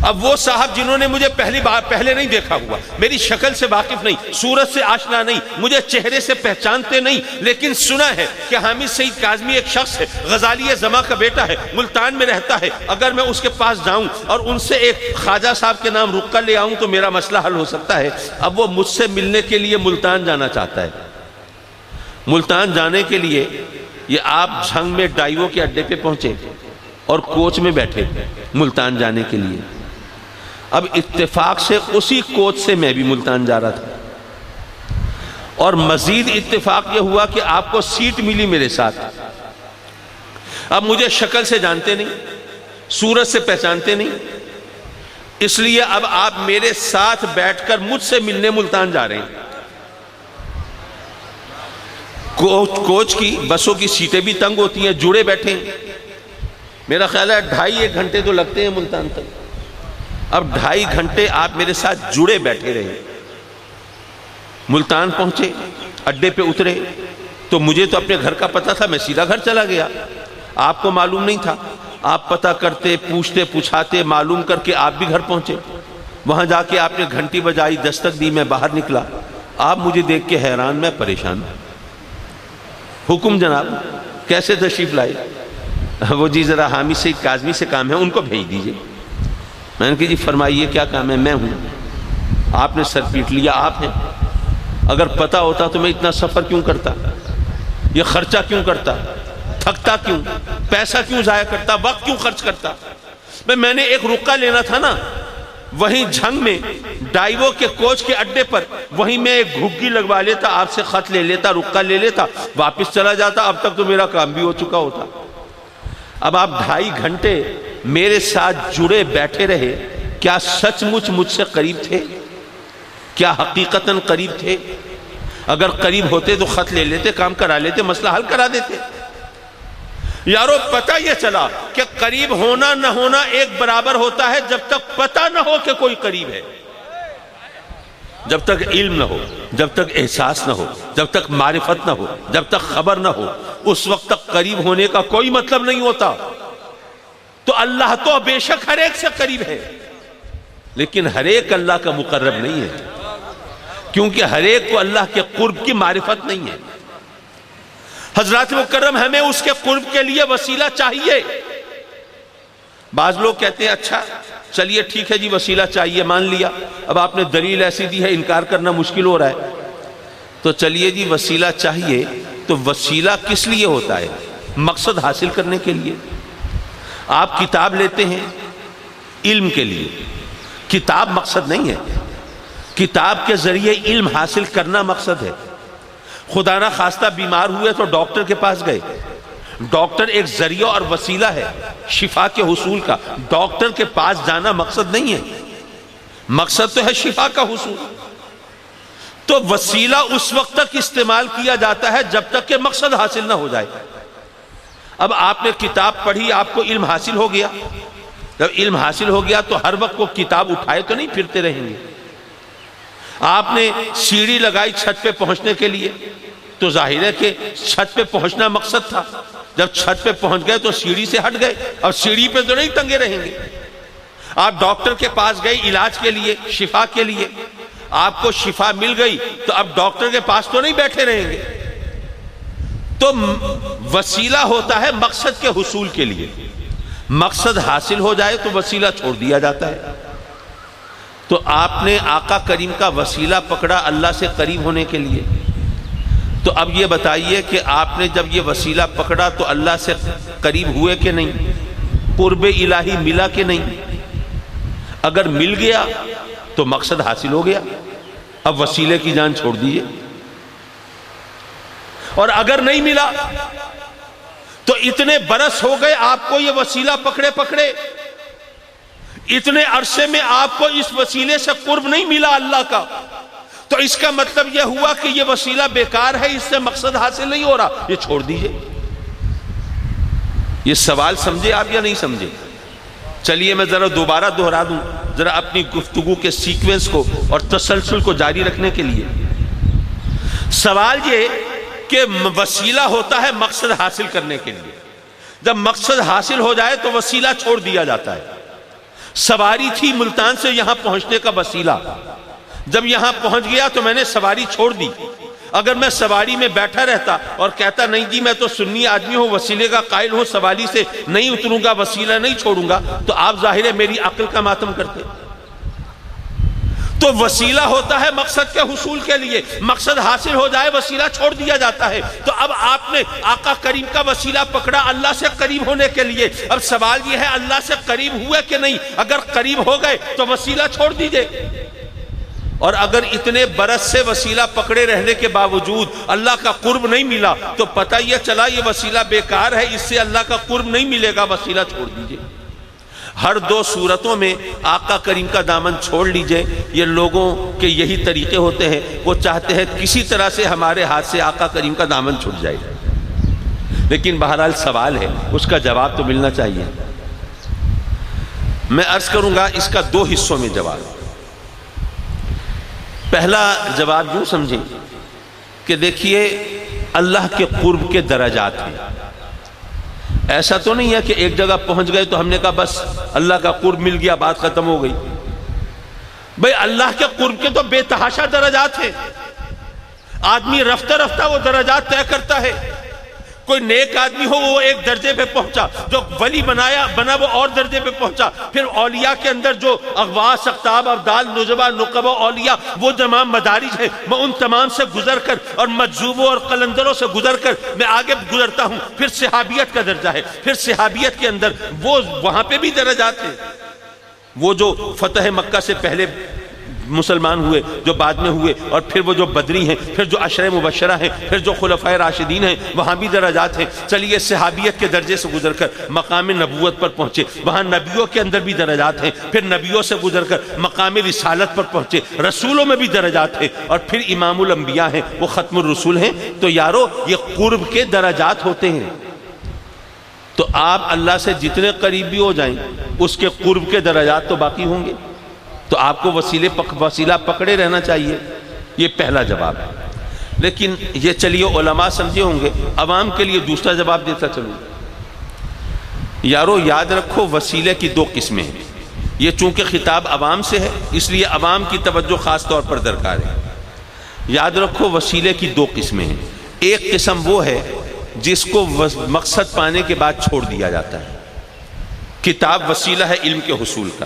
اب وہ صاحب جنہوں نے مجھے پہلے نہیں دیکھا ہوا، میری شکل سے واقف نہیں، صورت سے آشنا نہیں، مجھے چہرے سے پہچانتے نہیں، لیکن سنا ہے کہ حامد سعید کاظمی ایک شخص ہے، غزالی زماں کا بیٹا ہے، ملتان میں رہتا ہے، اگر میں اس کے پاس جاؤں اور ان سے ایک خواجہ صاحب کے نام رقہ لے آؤں تو میرا مسئلہ حل ہو سکتا ہے۔ اب وہ مجھ سے ملنے کے لیے ملتان جانا چاہتا ہے۔ ملتان جانے کے لیے یہ آپ جھنگ میں ڈائیو کے اڈے پہ پہنچے اور کوچ میں بیٹھے ملتان جانے کے لیے۔ اب اتفاق سے اسی کوچ سے میں بھی ملتان جا رہا تھا، اور مزید اتفاق یہ ہوا کہ آپ کو سیٹ ملی میرے ساتھ۔ اب مجھے شکل سے جانتے نہیں، صورت سے پہچانتے نہیں، اس لیے اب آپ میرے ساتھ بیٹھ کر مجھ سے ملنے ملتان جا رہے ہیں۔ کوچ کی، بسوں کی سیٹیں بھی تنگ ہوتی ہیں، جڑے بیٹھے ہیں، میرا خیال ہے 2.5 گھنٹے تو لگتے ہیں ملتان تک۔ اب 2.5 گھنٹے آپ میرے ساتھ جڑے بیٹھے رہے، ملتان پہنچے، اڈے پہ اترے تو مجھے تو اپنے گھر کا پتہ تھا، میں سیدھا گھر چلا گیا، آپ کو معلوم نہیں تھا، آپ پتہ کرتے، پوچھتے پوچھاتے، معلوم کر کے آپ بھی گھر پہنچے، وہاں جا کے آپ نے گھنٹی بجائی، دستک دی، میں باہر نکلا، آپ مجھے دیکھ کے حیران، میں پریشان۔ حکم جناب، کیسے تشریف لائے؟ وہ جی ذرا حامد سعید کاظمی سے کام ہے، ان کو بھیج دیجئے۔ میں نے کہا جی فرمائیے کیا کام ہے؟ میں ہوں۔ آپ نے سر پیٹ لیا، آپ ہیں، اگر پتہ ہوتا تو میں اتنا سفر کیوں کرتا، یہ خرچہ کیوں کرتا، تھکتا کیوں، پیسہ کیوں ضائع کرتا، وقت کیوں خرچ کرتا؟ میں نے ایک رقہ لینا تھا نا، وہیں جھنگ میں ڈائیو کے کوچ کے اڈے پر، وہیں میں ایک گھگی لگوا لیتا، آپ سے خط لے لیتا، رقہ لے لیتا، واپس چلا جاتا، اب تک تو میرا کام بھی ہو چکا ہوتا۔ اب آپ 2.5 گھنٹے میرے ساتھ جڑے بیٹھے رہے، کیا سچ مچ مجھ سے قریب تھے؟ کیا حقیقتاً قریب تھے؟ اگر قریب ہوتے تو خط لے لیتے، کام کرا لیتے، مسئلہ حل کرا دیتے۔ یارو پتہ یہ چلا کہ قریب ہونا نہ ہونا ایک برابر ہوتا ہے جب تک پتہ نہ ہو کہ کوئی قریب ہے، جب تک علم نہ ہو، جب تک احساس نہ ہو، جب تک معرفت نہ ہو، جب تک خبر نہ ہو، اس وقت تک قریب ہونے کا کوئی مطلب نہیں ہوتا۔ تو اللہ تو بے شک ہر ایک سے قریب ہے، لیکن ہر ایک اللہ کا مقرب نہیں ہے، کیونکہ ہر ایک کو اللہ کے قرب کی معرفت نہیں ہے۔ حضرات مکرم، ہمیں اس کے قرب کے لیے وسیلہ چاہیے۔ بعض لوگ کہتے ہیں اچھا چلیے ٹھیک ہے جی وسیلہ چاہیے، مان لیا، اب آپ نے دلیل ایسی دی ہے انکار کرنا مشکل ہو رہا ہے، تو چلیے جی وسیلہ چاہیے، تو وسیلہ کس لیے ہوتا ہے؟ مقصد حاصل کرنے کے لیے۔ آپ کتاب لیتے ہیں علم کے لیے، کتاب مقصد نہیں ہے، کتاب کے ذریعے علم حاصل کرنا مقصد ہے۔ خدا نہ خواستہ بیمار ہوئے تو ڈاکٹر کے پاس گئے، ڈاکٹر ایک ذریعہ اور وسیلہ ہے شفا کے حصول کا، ڈاکٹر کے پاس جانا مقصد نہیں ہے، مقصد تو ہے شفا کا حصول۔ تو وسیلہ اس وقت تک استعمال کیا جاتا ہے جب تک کہ مقصد حاصل نہ ہو جائے۔ اب آپ نے کتاب پڑھی، آپ کو علم حاصل ہو گیا، جب علم حاصل ہو گیا تو ہر وقت وہ کتاب اٹھائے تو نہیں پھرتے رہیں گے۔ آپ نے سیڑھی لگائی چھت پہ پہنچنے کے لیے، تو ظاہر ہے کہ چھت پہ پہنچنا مقصد تھا، جب چھت پہ پہنچ گئے تو سیڑھی سے ہٹ گئے، اب سیڑھی پہ تو نہیں تنگے رہیں گے۔ آپ ڈاکٹر کے پاس گئے علاج کے لیے، شفا کے لیے، آپ کو شفا مل گئی تو اب ڈاکٹر کے پاس تو نہیں بیٹھے رہیں گے۔ تو وسیلہ ہوتا ہے مقصد کے حصول کے لیے، مقصد حاصل ہو جائے تو وسیلہ چھوڑ دیا جاتا ہے۔ تو آپ نے آقا کریم کا وسیلہ پکڑا اللہ سے قریب ہونے کے لیے، تو اب یہ بتائیے کہ آپ نے جب یہ وسیلہ پکڑا تو اللہ سے قریب ہوئے کہ نہیں؟ قرب الہی ملا کہ نہیں؟ اگر مل گیا تو مقصد حاصل ہو گیا، اب وسیلے کی جان چھوڑ دیجئے۔ اور اگر نہیں ملا تو اتنے برس ہو گئے آپ کو یہ وسیلہ پکڑے پکڑے، اتنے عرصے میں آپ کو اس وسیلے سے قرب نہیں ملا اللہ کا، تو اس کا مطلب یہ ہوا کہ یہ وسیلہ بیکار ہے، اس سے مقصد حاصل نہیں ہو رہا، یہ چھوڑ دیجئے۔ یہ سوال سمجھے آپ یا نہیں سمجھے؟ چلیے میں ذرا دوبارہ دہرا دوں، ذرا اپنی گفتگو کے سیکوینس کو اور تسلسل کو جاری رکھنے کے لیے۔ سوال یہ کہ وسیلہ ہوتا ہے مقصد حاصل کرنے کے لیے، جب مقصد حاصل ہو جائے تو وسیلہ چھوڑ دیا جاتا ہے۔ سواری تھی ملتان سے یہاں پہنچنے کا وسیلہ، جب یہاں پہنچ گیا تو میں نے سواری چھوڑ دی۔ اگر میں سواری میں بیٹھا رہتا اور کہتا نہیں جی میں تو سنی آدمی ہوں، وسیلے کا قائل ہوں، سواری سے نہیں اتروں گا، وسیلہ نہیں چھوڑوں گا، تو آپ ظاہر ہے میری عقل کا ماتم کرتے۔ تو وسیلہ ہوتا ہے مقصد کے حصول کے لیے، مقصد حاصل ہو جائے وسیلہ چھوڑ دیا جاتا ہے۔ تو اب آپ نے آقا کریم کا وسیلہ پکڑا اللہ سے قریب ہونے کے لیے، اب سوال یہ ہے اللہ سے قریب ہوئے کہ نہیں؟ اگر قریب ہو گئے تو وسیلہ چھوڑ دیجئے، اور اگر اتنے برس سے وسیلہ پکڑے رہنے کے باوجود اللہ کا قرب نہیں ملا تو پتہ یہ چلا یہ وسیلہ بیکار ہے، اس سے اللہ کا قرب نہیں ملے گا، وسیلہ چھوڑ دیجئے۔ ہر دو صورتوں میں آقا کریم کا دامن چھوڑ لیجئے۔ یہ لوگوں کے یہی طریقے ہوتے ہیں، وہ چاہتے ہیں کسی طرح سے ہمارے ہاتھ سے آقا کریم کا دامن چھوٹ جائے، لیکن بہرحال سوال ہے، اس کا جواب تو ملنا چاہیے۔ میں عرض کروں گا اس کا دو حصوں میں جواب۔ پہلا جواب یوں سمجھیں کہ دیکھیے اللہ کے قرب کے درجات ہیں، ایسا تو نہیں ہے کہ ایک جگہ پہنچ گئے تو ہم نے کہا بس اللہ کا قرب مل گیا بات ختم ہو گئی۔ بھئی اللہ کے قرب کے تو بے تحاشا درجات ہیں، آدمی رفتہ رفتہ وہ درجات طے کرتا ہے۔ کوئی نیک آدمی ہو وہ ایک درجے پہ پہنچا، جو ولی بنا وہ اور درجے پہ پہنچا، پھر اولیاء کے اندر جو اغواس، اقطاب، ابدال، نجبہ، نقبہ، اولیاء، وہ تمام مدارج ہیں، میں ان تمام سے گزر کر اور مجذوبوں اور قلندروں سے گزر کر میں آگے گزرتا ہوں۔ پھر صحابیت کا درجہ ہے، پھر صحابیت کے اندر وہ وہاں پہ بھی درجات ہیں، وہ جو فتح مکہ سے پہلے مسلمان ہوئے، جو بعد میں ہوئے، اور پھر وہ جو بدری ہیں، پھر جو عشرہ مبشرہ ہیں، پھر جو خلفائے راشدین ہیں، وہاں بھی درجات ہیں۔ چلیے صحابیت کے درجے سے گزر کر مقام نبوت پر پہنچے، وہاں نبیوں کے اندر بھی درجات ہیں، پھر نبیوں سے گزر کر مقام رسالت پر پہنچے، رسولوں میں بھی درجات ہیں، اور پھر امام الانبیاء ہیں، وہ ختم الرسول ہیں۔ تو یارو یہ قرب کے درجات ہوتے ہیں، تو آپ اللہ سے جتنے قریبی ہو جائیں اس کے قرب کے درجات تو باقی ہوں گے. تو آپ کو وسیلہ پکڑے رہنا چاہیے. یہ پہلا جواب ہے. لیکن یہ چلیے علماء سمجھے ہوں گے, عوام کے لیے دوسرا جواب دیتا چلوں. یارو یاد رکھو وسیلے کی دو قسمیں ہیں. یہ چونکہ خطاب عوام سے ہے اس لیے عوام کی توجہ خاص طور پر درکار ہے. یاد رکھو وسیلے کی دو قسمیں ہیں. ایک قسم وہ ہے جس کو مقصد پانے کے بعد چھوڑ دیا جاتا ہے. کتاب وسیلہ ہے علم کے حصول کا,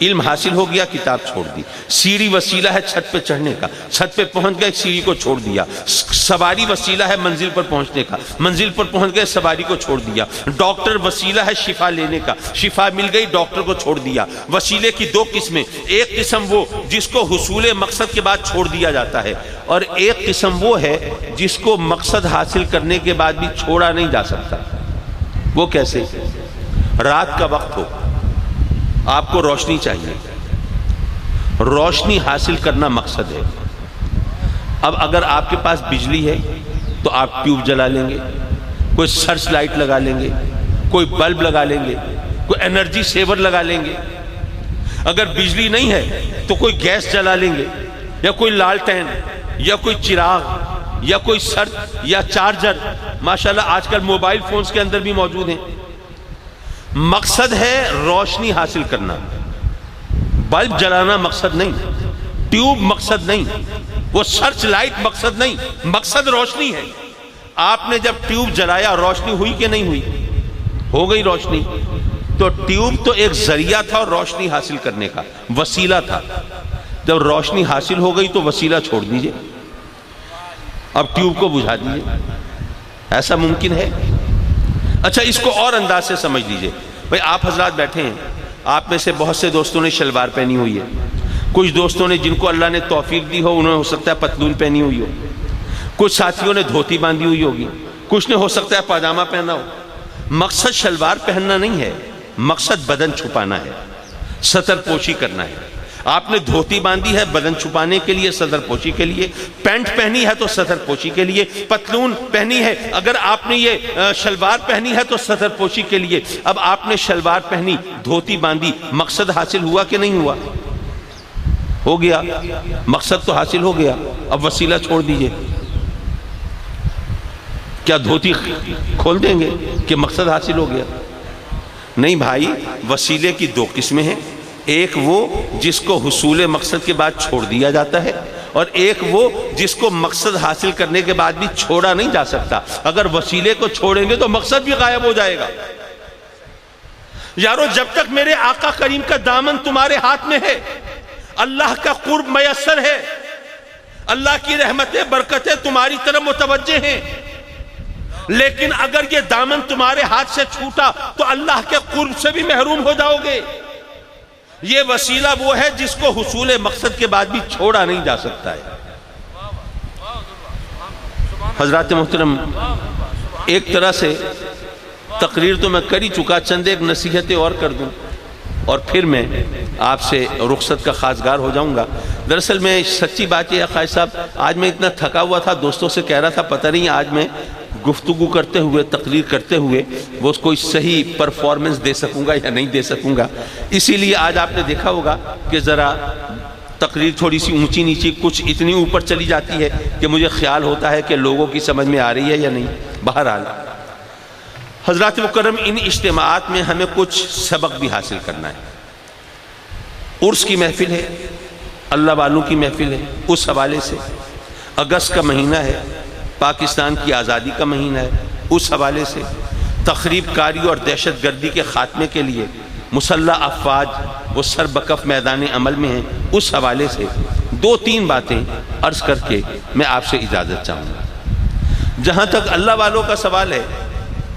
علم حاصل ہو گیا کتاب چھوڑ دی. سیڑھی وسیلہ ہے چھت پہ چڑھنے کا, چھت پہ پہنچ گئے سیڑھی کو چھوڑ دیا. سواری وسیلہ ہے منزل پر پہنچنے کا, منزل پر پہنچ گئے سواری کو چھوڑ دیا. ڈاکٹر وسیلہ ہے شفا لینے کا, شفا مل گئی ڈاکٹر کو چھوڑ دیا. وسیلے کی دو قسمیں, ایک قسم وہ جس کو حصول مقصد کے بعد چھوڑ دیا جاتا ہے, اور ایک قسم وہ ہے جس کو مقصد حاصل کرنے کے بعد بھی چھوڑا نہیں جا سکتا. وہ کیسے؟ رات کا وقت ہو, آپ کو روشنی چاہیے, روشنی حاصل کرنا مقصد ہے. اب اگر آپ کے پاس بجلی ہے تو آپ ٹیوب جلا لیں گے, کوئی سرچ لائٹ لگا لیں گے, کوئی بلب لگا لیں گے, کوئی انرجی سیور لگا لیں گے. اگر بجلی نہیں ہے تو کوئی گیس جلا لیں گے, یا کوئی لالٹین, یا کوئی چراغ, یا کوئی سرچ, یا چارجر. ماشاءاللہ آج کل موبائل فونز کے اندر بھی موجود ہیں. مقصد ہے روشنی حاصل کرنا. بلب جلانا مقصد نہیں, ٹیوب مقصد نہیں, وہ سرچ لائٹ مقصد نہیں, مقصد روشنی ہے. آپ نے جب ٹیوب جلایا روشنی ہوئی کہ نہیں ہوئی؟ ہو گئی روشنی. تو ٹیوب تو ایک ذریعہ تھا اور روشنی حاصل کرنے کا وسیلہ تھا. جب روشنی حاصل ہو گئی تو وسیلہ چھوڑ دیجئے, اب ٹیوب کو بجھا دیجئے. ایسا ممکن ہے؟ اچھا اس کو اور انداز سے سمجھ لیجئے. بھئی آپ حضرات بیٹھے ہیں, آپ میں سے بہت سے دوستوں نے شلوار پہنی ہوئی ہے, کچھ دوستوں نے جن کو اللہ نے توفیق دی ہو انہوں نے ہو سکتا ہے پتلون پہنی ہوئی ہو, کچھ ساتھیوں نے دھوتی باندھی ہوئی ہوگی, کچھ نے ہو سکتا ہے پاجامہ پہنا ہو. مقصد شلوار پہننا نہیں ہے, مقصد بدن چھپانا ہے, ستر پوشی کرنا ہے. آپ نے دھوتی باندھی ہے بدن چھپانے کے لیے, ستر پوشی کے لیے. پینٹ پہنی ہے تو ستر پوشی کے لیے. پتلون پہنی ہے, اگر آپ نے یہ شلوار پہنی ہے تو ستر پوشی کے لیے. اب آپ نے شلوار پہنی, دھوتی باندھی, مقصد حاصل ہوا کہ نہیں ہوا؟ ہو گیا, مقصد تو حاصل ہو گیا. اب وسیلہ چھوڑ دیجئے. کیا دھوتی کھول دیں گے کہ مقصد حاصل ہو گیا؟ نہیں بھائی, وسیلے کی دو قسمیں ہیں. ایک وہ جس کو حصول مقصد کے بعد چھوڑ دیا جاتا ہے, اور ایک وہ جس کو مقصد حاصل کرنے کے بعد بھی چھوڑا نہیں جا سکتا. اگر وسیلے کو چھوڑیں گے تو مقصد بھی غائب ہو جائے گا. یارو جب تک میرے آقا کریم کا دامن تمہارے ہاتھ میں ہے, اللہ کا قرب میسر ہے, اللہ کی رحمتیں برکتیں تمہاری طرف متوجہ ہیں. لیکن اگر یہ دامن تمہارے ہاتھ سے چھوٹا تو اللہ کے قرب سے بھی محروم ہو جاؤ گے. یہ وسیلہ وہ ہے جس کو حصول مقصد کے بعد بھی چھوڑا نہیں جا سکتا ہے. حضرات محترم, ایک طرح سے تقریر تو میں کر ہی چکا, چند ایک نصیحتیں اور کر دوں اور پھر میں آپ سے رخصت کا خواستگار ہو جاؤں گا. دراصل میں سچی بات یہ ہے قائد صاحب, آج میں اتنا تھکا ہوا تھا, دوستوں سے کہہ رہا تھا پتہ نہیں آج میں گفتگو کرتے ہوئے, تقریر کرتے ہوئے وہ کوئی صحیح پرفارمنس دے سکوں گا یا نہیں دے سکوں گا. اسی لیے آج آپ نے دیکھا ہوگا کہ ذرا تقریر تھوڑی سی اونچی نیچی, کچھ اتنی اوپر چلی جاتی ہے کہ مجھے خیال ہوتا ہے کہ لوگوں کی سمجھ میں آ رہی ہے یا نہیں. بہرحال حضرات مکرم, ان اجتماعات میں ہمیں کچھ سبق بھی حاصل کرنا ہے. عرس کی محفل ہے, اللہ والوں کی محفل ہے, اس حوالے سے اگست کا مہینہ ہے, پاکستان کی آزادی کا مہینہ ہے, اس حوالے سے تخریب کاری اور دہشت گردی کے خاتمے کے لیے مسلح افواج وہ سر بکف میدان عمل میں ہیں, اس حوالے سے دو تین باتیں عرض کر کے میں آپ سے اجازت چاہوں گا. جہاں تک اللہ والوں کا سوال ہے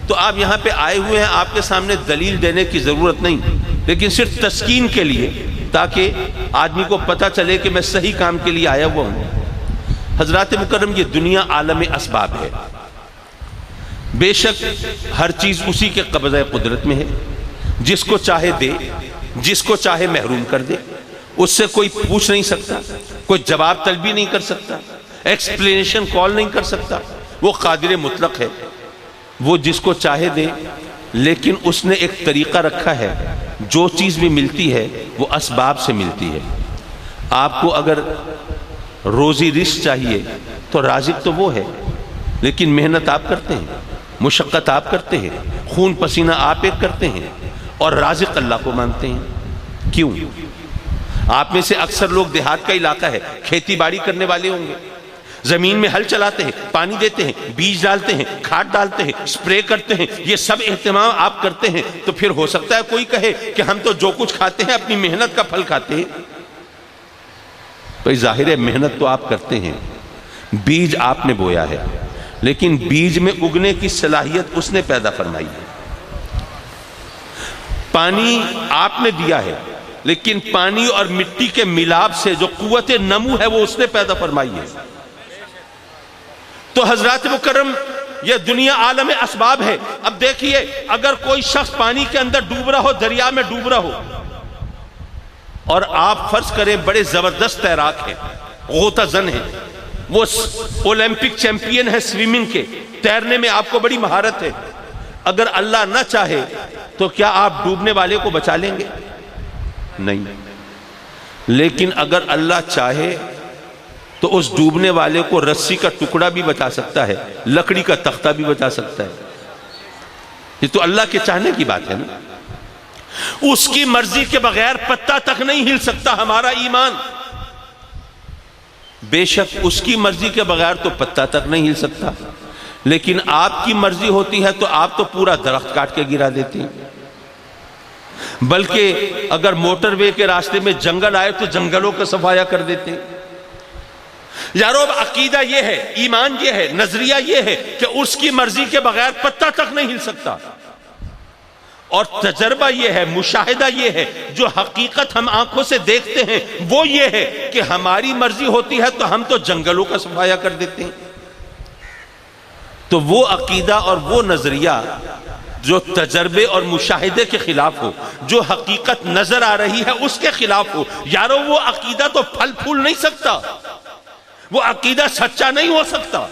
تو آپ یہاں پہ آئے ہوئے ہیں, آپ کے سامنے دلیل دینے کی ضرورت نہیں, لیکن صرف تسکین کے لیے, تاکہ آدمی کو پتہ چلے کہ میں صحیح کام کے لیے آیا ہوا ہوں. حضرات مکرم, یہ دنیا عالم اسباب ہے. بے شک ہر چیز اسی کے قبضہ قدرت میں ہے, جس کو چاہے دے, جس کو چاہے محروم کر دے. اس سے کوئی پوچھ نہیں سکتا, کوئی جواب طلبی نہیں کر سکتا, ایکسپلینیشن کال نہیں کر سکتا. وہ قادر مطلق ہے, وہ جس کو چاہے دے, لیکن اس نے ایک طریقہ رکھا ہے، جو چیز بھی ملتی ہے وہ اسباب سے ملتی ہے۔ آپ کو اگر روزی رزق چاہیے تو رازق تو وہ ہے، لیکن محنت آپ کرتے ہیں، مشقت آپ کرتے ہیں، خون پسینہ آپ ایک کرتے ہیں، اور رازق اللہ کو مانتے ہیں۔ کیوں؟ آپ میں سے اکثر لوگ دیہات کا علاقہ ہے، کھیتی باڑی کرنے والے ہوں گے، زمین میں ہل چلاتے ہیں، پانی دیتے ہیں، بیج ڈالتے ہیں، کھاد ڈالتے ہیں، سپرے کرتے ہیں، یہ سب اہتمام آپ کرتے ہیں۔ تو پھر ہو سکتا ہے کوئی کہے کہ ہم تو جو کچھ کھاتے ہیں اپنی محنت کا پھل کھاتے ہیں۔ بھئی ظاہر ہے محنت تو آپ کرتے ہیں، بیج آپ نے بویا ہے، لیکن بیج میں اگنے کی صلاحیت اس نے پیدا فرمائی ہے۔ پانی آپ نے دیا ہے، لیکن پانی اور مٹی کے ملاپ سے جو قوت نمو ہے وہ اس نے پیدا فرمائی ہے۔ تو حضرات مکرم، یہ دنیا عالم اسباب ہے۔ اب دیکھیے، اگر کوئی شخص پانی کے اندر ڈوب رہا ہو، دریا میں ڈوب رہا ہو، اور آپ فرض کریں بڑے زبردست تیراک ہیں، غوطہ زن ہیں، وہ اولمپک چیمپئن ہے سویمنگ کے، تیرنے میں آپ کو بڑی مہارت ہے، اگر اللہ نہ چاہے تو کیا آپ ڈوبنے والے کو بچا لیں گے؟ نہیں۔ لیکن اگر اللہ چاہے تو اس ڈوبنے والے کو رسی کا ٹکڑا بھی بچا سکتا ہے، لکڑی کا تختہ بھی بچا سکتا ہے۔ یہ تو اللہ کے چاہنے کی بات ہے نا۔ اس کی مرضی کے بغیر پتہ تک نہیں ہل سکتا ہمارا ایمان۔ بے شک اس کی مرضی کے بغیر تو پتہ تک نہیں ہل سکتا، لیکن آپ کی مرضی ہوتی ہے تو آپ تو پورا درخت کاٹ کے گرا دیتے ہیں۔ بلکہ اگر موٹر وے کے راستے میں جنگل آئے تو جنگلوں کا صفایا کر دیتے ہیں۔ یارو، اب عقیدہ یہ ہے، ایمان یہ ہے، نظریہ یہ ہے کہ اس کی مرضی کے بغیر پتہ تک نہیں ہل سکتا، اور تجربہ یہ ہے، مشاہدہ یہ ہے، جو حقیقت ہم آنکھوں سے دیکھتے ہیں وہ یہ ہے کہ ہماری مرضی ہوتی ہے تو ہم تو جنگلوں کا صفایا کر دیتے ہیں۔ تو وہ عقیدہ اور وہ نظریہ جو تجربے اور مشاہدے کے خلاف ہو، جو حقیقت نظر آ رہی ہے اس کے خلاف ہو، یارو وہ عقیدہ تو پھل پھول نہیں سکتا، وہ عقیدہ سچا نہیں ہو سکتا۔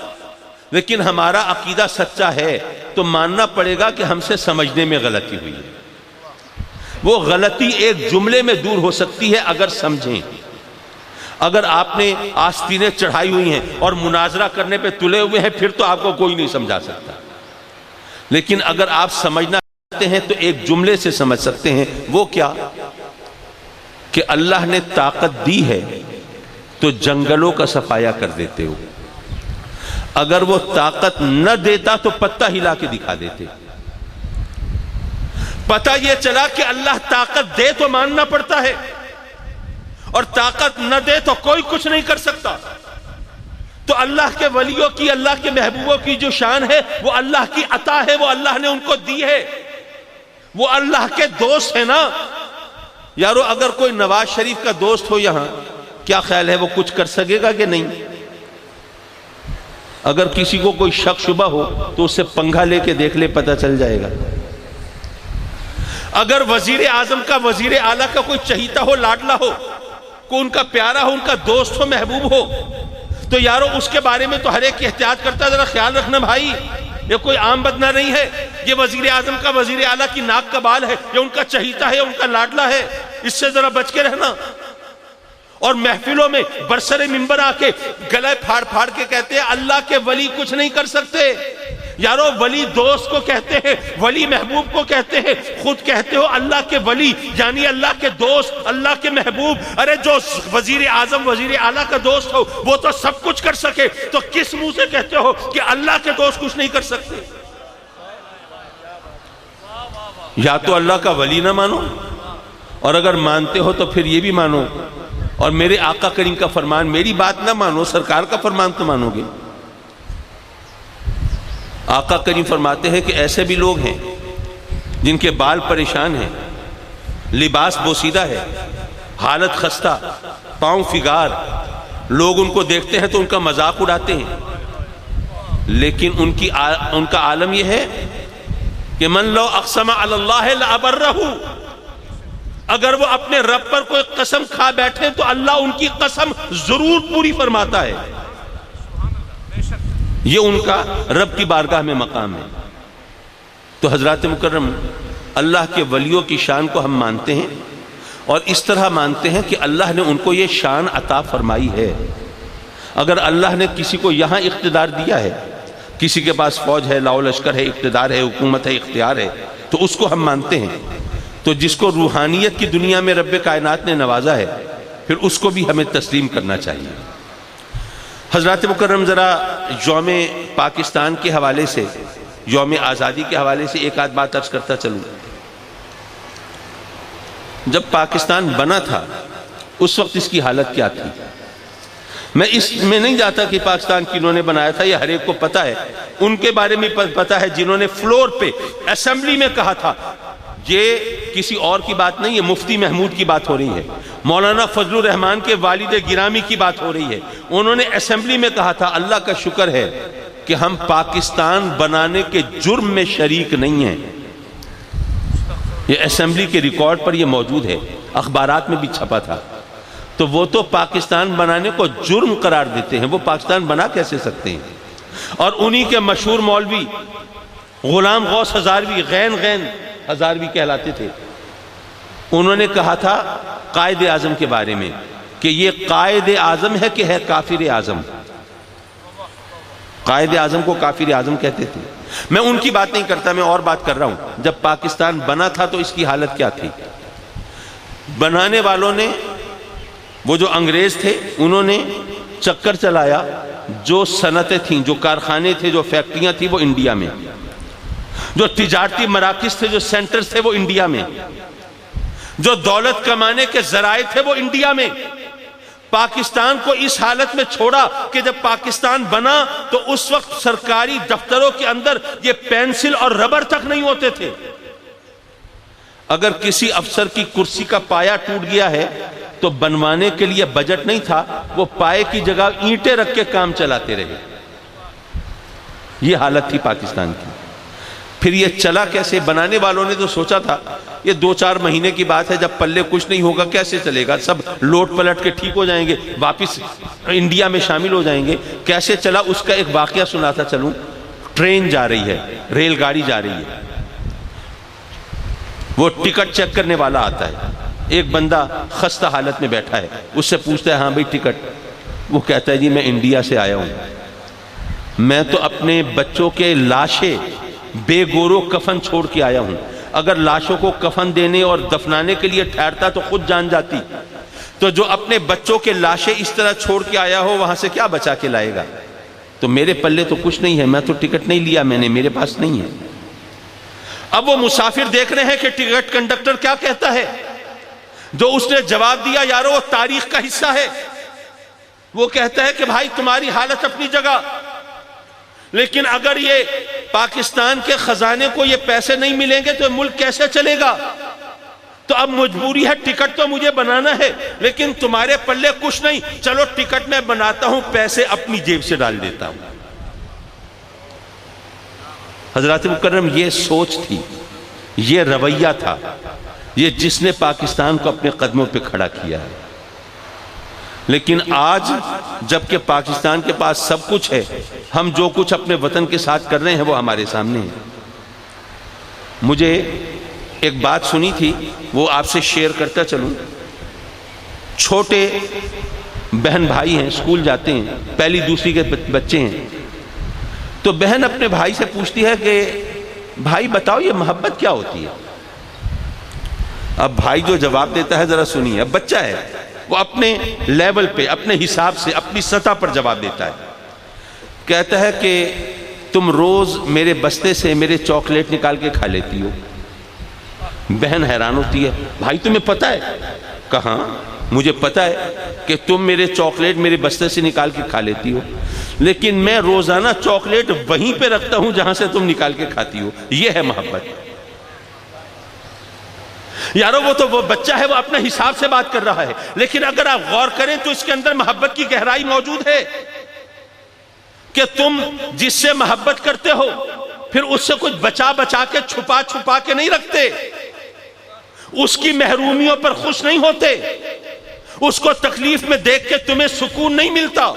لیکن ہمارا عقیدہ سچا ہے تو ماننا پڑے گا کہ ہم سے سمجھنے میں غلطی ہوئی ہے۔ وہ غلطی ایک جملے میں دور ہو سکتی ہے اگر سمجھیں۔ اگر آپ نے آستینیں چڑھائی ہوئی ہیں اور مناظرہ کرنے پہ تلے ہوئے ہیں پھر تو آپ کو کوئی نہیں سمجھا سکتا، لیکن اگر آپ سمجھنا چاہتے ہیں تو ایک جملے سے سمجھ سکتے ہیں۔ وہ کیا؟ کہ اللہ نے طاقت دی ہے تو جنگلوں کا صفایا کر دیتے ہو، اگر وہ طاقت نہ دیتا تو پتہ ہلا کے دکھا دیتے۔ پتہ یہ چلا کہ اللہ طاقت دے تو ماننا پڑتا ہے، اور طاقت نہ دے تو کوئی کچھ نہیں کر سکتا۔ تو اللہ کے ولیوں کی، اللہ کے محبوبوں کی جو شان ہے وہ اللہ کی عطا ہے، وہ اللہ نے ان کو دی ہے، وہ اللہ کے دوست ہیں نا۔ یارو، اگر کوئی نواز شریف کا دوست ہو یہاں، کیا خیال ہے وہ کچھ کر سکے گا کہ نہیں؟ اگر کسی کو کوئی شک شبہ ہو تو اس سے پنگھا لے کے دیکھ لے، پتہ چل جائے گا۔ اگر وزیر اعظم کا، وزیر اعلیٰ کا کوئی چہیتا ہو، لاڈلا ہو، کوئی ان کا پیارا ہو، ان کا دوست ہو، محبوب ہو، تو یارو اس کے بارے میں تو ہر ایک احتیاط کرتا ہے، ذرا خیال رکھنا بھائی، یہ کوئی عام بدنہ نہیں ہے، یہ وزیر اعظم کا، وزیر اعلیٰ کی ناک کا بال ہے، یہ ان کا چہیتا ہے، ان کا لاڈلا ہے، اس سے ذرا بچ کے رہنا۔ اور محفلوں میں برسر منبر آ کے گلے پھاڑ پھاڑ کے کہتے ہیں اللہ کے ولی کچھ نہیں کر سکتے۔ یارو، ولی دوست کو کہتے ہیں، ولی محبوب کو کہتے ہیں، خود کہتے ہو اللہ کے ولی یعنی اللہ کے دوست، اللہ کے محبوب۔ ارے جو وزیر اعظم، وزیر اعلیٰ کا دوست ہو وہ تو سب کچھ کر سکے، تو کس منہ سے کہتے ہو کہ اللہ کے دوست کچھ نہیں کر سکتے؟ یا تو اللہ کا ولی نہ مانو، اور اگر مانتے ہو تو پھر یہ بھی مانو، اور میرے آقا کریم کا فرمان، میری بات نہ مانو، سرکار کا فرمان تو مانو گے۔ آقا کریم فرماتے ہیں کہ ایسے بھی لوگ ہیں جن کے بال پریشان ہیں، لباس بوسیدہ ہے، حالت خستہ، پاؤں فگار، لوگ ان کو دیکھتے ہیں تو ان کا مذاق اڑاتے ہیں، لیکن ان کا عالم یہ ہے کہ من لو اقسم علی اللہ لابرہ، اگر وہ اپنے رب پر کوئی قسم کھا بیٹھے تو اللہ ان کی قسم ضرور پوری فرماتا ہے۔ یہ ان کا رب کی بارگاہ میں مقام ہے۔ تو حضرات مکرم، اللہ کے ولیوں کی شان کو ہم مانتے ہیں اور اس طرح مانتے ہیں کہ اللہ نے ان کو یہ شان عطا فرمائی ہے۔ اگر اللہ نے کسی کو یہاں اقتدار دیا ہے، کسی کے پاس فوج ہے، لاؤ لشکر ہے، اقتدار ہے، حکومت ہے، اختیار ہے، تو اس کو ہم مانتے ہیں۔ تو جس کو روحانیت کی دنیا میں رب کائنات نے نوازا ہے، پھر اس کو بھی ہمیں تسلیم کرنا چاہیے۔ حضرات مکرم، ذرا یوم پاکستان کے حوالے سے، یوم آزادی کے حوالے سے ایک آدھ بات عرض کرتا چلوں۔ جب پاکستان بنا تھا اس وقت اس کی حالت کیا تھی؟ میں اس میں نہیں جاتا کہ پاکستان کنہوں نے بنایا تھا، یہ ہر ایک کو پتا ہے، ان کے بارے میں پتا ہے جنہوں نے فلور پہ اسمبلی میں کہا تھا۔ یہ کسی اور کی بات نہیں ہے، مفتی محمود کی بات ہو رہی ہے، مولانا فضل الرحمان کے والد گرامی کی بات ہو رہی ہے۔ انہوں نے اسمبلی میں کہا تھا، اللہ کا شکر ہے کہ ہم پاکستان بنانے کے جرم میں شریک نہیں ہیں۔ یہ اسمبلی کے ریکارڈ پر یہ موجود ہے، اخبارات میں بھی چھپا تھا۔ تو وہ تو پاکستان بنانے کو جرم قرار دیتے ہیں، وہ پاکستان بنا کیسے سکتے ہیں؟ اور انہی کے مشہور مولوی غلام غوث ہزاروی، غین ہزاروی کہلاتے تھے، انہوں نے کہا تھا قائد اعظم کے بارے میں کہ یہ قائد اعظم ہے کہ ہے کافر اعظم۔ قائد اعظم کو کافر اعظم کہتے تھے۔ میں ان کی بات نہیں کرتا، میں اور بات کر رہا ہوں۔ جب پاکستان بنا تھا تو اس کی حالت کیا تھی؟ بنانے والوں نے، وہ جو انگریز تھے، انہوں نے چکر چلایا، جو صنعتیں تھیں، جو کارخانے تھے، جو فیکٹریاں تھیں، وہ انڈیا میں، جو تجارتی مراکز تھے، جو سینٹرز تھے، وہ انڈیا میں، جو دولت کمانے کے ذرائع تھے، وہ انڈیا میں۔ پاکستان کو اس حالت میں چھوڑا کہ جب پاکستان بنا تو اس وقت سرکاری دفتروں کے اندر یہ پینسل اور ربر تک نہیں ہوتے تھے۔ اگر کسی افسر کی کرسی کا پایا ٹوٹ گیا ہے تو بنوانے کے لیے بجٹ نہیں تھا، وہ پائے کی جگہ اینٹیں رکھ کے کام چلاتے رہے۔ یہ حالت تھی پاکستان کی۔ پھر یہ چلا کیسے؟ بنانے والوں نے تو سوچا تھا یہ 2-4 مہینے کی بات ہے، جب پلے کچھ نہیں ہوگا کیسے چلے گا، سب لوٹ پلٹ کے ٹھیک ہو جائیں گے، واپس انڈیا میں شامل ہو جائیں گے۔ کیسے چلا اس کا ایک واقعہ سناتا چلوں۔ ٹرین جا رہی ہے، ریل گاڑی جا رہی ہے، وہ ٹکٹ چیک کرنے والا آتا ہے، ایک بندہ خستہ حالت میں بیٹھا ہے، اس سے پوچھتا ہے ہاں بھئی ٹکٹ؟ وہ کہتا ہے جی میں انڈیا سے آیا ہوں، میں تو اپنے بچوں کے لاشیں بے گورو کفن چھوڑ کے آیا ہوں، اگر لاشوں کو کفن دینے اور دفنانے کے لیے ٹھہرتا تو خود جان جاتی، تو جو اپنے بچوں کے لاشیں اس طرح چھوڑ کے آیا ہو وہاں سے کیا بچا کے لائے گا؟ تو میرے پلے تو کچھ نہیں ہے، میں تو ٹکٹ نہیں لیا، میں نے، میرے پاس نہیں ہے۔ اب وہ مسافر دیکھ رہے ہیں کہ ٹکٹ کنڈکٹر کیا کہتا ہے۔ جو اس نے جواب دیا یارو وہ تاریخ کا حصہ ہے، وہ کہتا ہے کہ بھائی تمہاری حالت اپنی جگہ، لیکن اگر یہ پاکستان کے خزانے کو یہ پیسے نہیں ملیں گے تو ملک کیسے چلے گا؟ تو اب مجبوری ہے، ٹکٹ تو مجھے بنانا ہے لیکن تمہارے پلے کچھ نہیں، چلو ٹکٹ میں بناتا ہوں، پیسے اپنی جیب سے ڈال دیتا ہوں۔ حضرات مکرم، یہ سوچ تھی، یہ رویہ تھا، یہ جس نے پاکستان کو اپنے قدموں پہ کھڑا کیا ہے۔ لیکن آج جبکہ پاکستان کے پاس سب کچھ ہے، ہم جو کچھ اپنے وطن کے ساتھ کر رہے ہیں وہ ہمارے سامنے ہے۔ مجھے ایک بات سنی تھی، وہ آپ سے شیئر کرتا چلوں۔ چھوٹے بہن بھائی ہیں، اسکول جاتے ہیں، پہلی دوسری کے بچے ہیں، تو بہن اپنے بھائی سے پوچھتی ہے کہ بھائی بتاؤ یہ محبت کیا ہوتی ہے؟ اب بھائی جو جواب دیتا ہے ذرا سنیے، اب بچہ ہے، وہ اپنے لیول پہ، اپنے حساب سے، اپنی سطح پر جواب دیتا ہے۔ کہتا ہے کہ تم روز میرے بستے سے میرے چاکلیٹ نکال کے کھا لیتی ہو۔ بہن حیران ہوتی ہے، بھائی تمہیں پتہ ہے؟ کہاں، مجھے پتہ ہے کہ تم میرے چاکلیٹ میرے بستے سے نکال کے کھا لیتی ہو، لیکن میں روزانہ چاکلیٹ وہیں پہ رکھتا ہوں جہاں سے تم نکال کے کھاتی ہو۔ یہ ہے محبت۔ یارو وہ تو وہ بچہ ہے، وہ اپنے حساب سے بات کر رہا ہے، لیکن اگر آپ غور کریں تو اس کے اندر محبت کی گہرائی موجود ہے کہ تم جس سے محبت کرتے ہو پھر اس سے کچھ بچا بچا کے، چھپا چھپا کے نہیں رکھتے، اس کی محرومیوں پر خوش نہیں ہوتے، اس کو تکلیف میں دیکھ کے تمہیں سکون نہیں ملتا،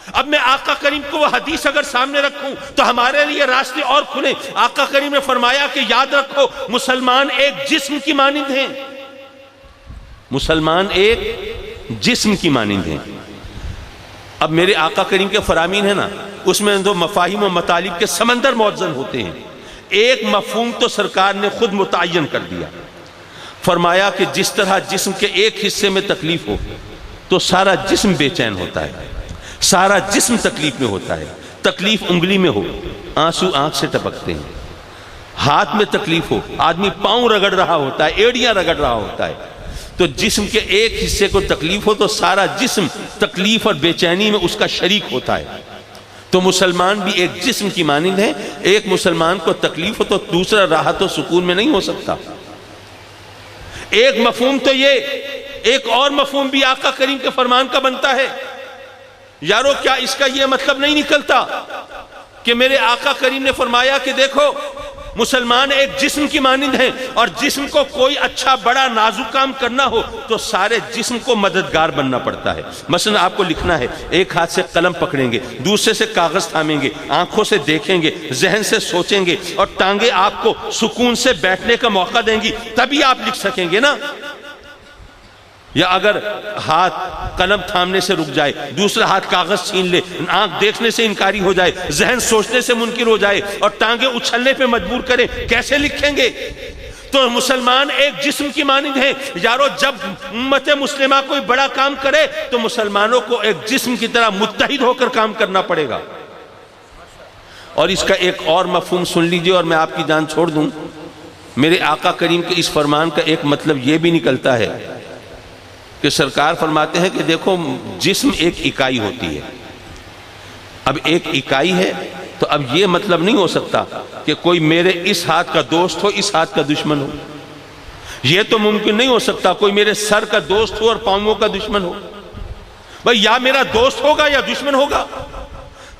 اب میں آقا کریم کو وہ حدیث اگر سامنے رکھوں تو ہمارے لیے راستے اور کھلیں۔ آقا کریم نے فرمایا کہ یاد رکھو مسلمان ایک جسم کی مانند ہیں، مسلمان ایک جسم کی مانند ہیں۔ اب میرے آقا کریم کے فرامین ہیں نا، اس میں دو مفاہیم و مطالب کے سمندر موزن ہوتے ہیں۔ ایک مفہوم تو سرکار نے خود متعین کر دیا، فرمایا کہ جس طرح جسم کے ایک حصے میں تکلیف ہو تو سارا جسم بے چین ہوتا ہے، سارا جسم تکلیف میں ہوتا ہے۔ تکلیف انگلی میں ہو، آنسو آنکھ سے ٹپکتے ہیں، ہاتھ میں تکلیف ہو، آدمی پاؤں رگڑ رہا ہوتا ہے، ایڑیاں رگڑ رہا ہوتا ہے۔ تو جسم کے ایک حصے کو تکلیف ہو تو سارا جسم تکلیف اور بے چینی میں اس کا شریک ہوتا ہے۔ تو مسلمان بھی ایک جسم کی مانند ہے، ایک مسلمان کو تکلیف ہو تو دوسرا راحت و سکون میں نہیں ہو سکتا۔ ایک مفہوم تو یہ، ایک اور مفہوم بھی آقا کریم کے فرمان کا بنتا ہے۔ یارو کیا اس کا یہ مطلب نہیں نکلتا کہ میرے آقا کریم نے فرمایا کہ دیکھو مسلمان ایک جسم کی مانند ہیں، اور جسم کو کوئی اچھا بڑا نازک کام کرنا ہو تو سارے جسم کو مددگار بننا پڑتا ہے۔ مثلا آپ کو لکھنا ہے، ایک ہاتھ سے قلم پکڑیں گے، دوسرے سے کاغذ تھامیں گے، آنکھوں سے دیکھیں گے، ذہن سے سوچیں گے، اور ٹانگیں آپ کو سکون سے بیٹھنے کا موقع دیں گی، تبھی آپ لکھ سکیں گے نا۔ یا اگر ہاتھ قلم تھامنے سے رک جائے، دوسرا ہاتھ کاغذ چھین لے، آنکھ دیکھنے سے انکاری ہو جائے، ذہن سوچنے سے منکر ہو جائے، اور ٹانگیں اچھلنے پہ مجبور کریں، کیسے لکھیں گے؟ تو مسلمان ایک جسم کی مانند ہیں۔ یارو جب امت مسلمہ کوئی بڑا کام کرے تو مسلمانوں کو ایک جسم کی طرح متحد ہو کر کام کرنا پڑے گا۔ اور اس کا ایک اور مفہوم سن لیجئے اور میں آپ کی جان چھوڑ دوں۔ میرے آقا کریم کے اس فرمان کا ایک مطلب یہ بھی نکلتا ہے کہ سرکار فرماتے ہیں کہ دیکھو جسم ایک اکائی ہوتی ہے۔ اب ایک اکائی ہے تو اب یہ مطلب نہیں ہو سکتا کہ کوئی میرے اس ہاتھ کا دوست ہو، اس ہاتھ کا دشمن ہو۔ یہ تو ممکن نہیں ہو سکتا کوئی میرے سر کا دوست ہو اور پاؤں کا دشمن ہو۔ بھئی یا میرا دوست ہوگا یا دشمن ہوگا۔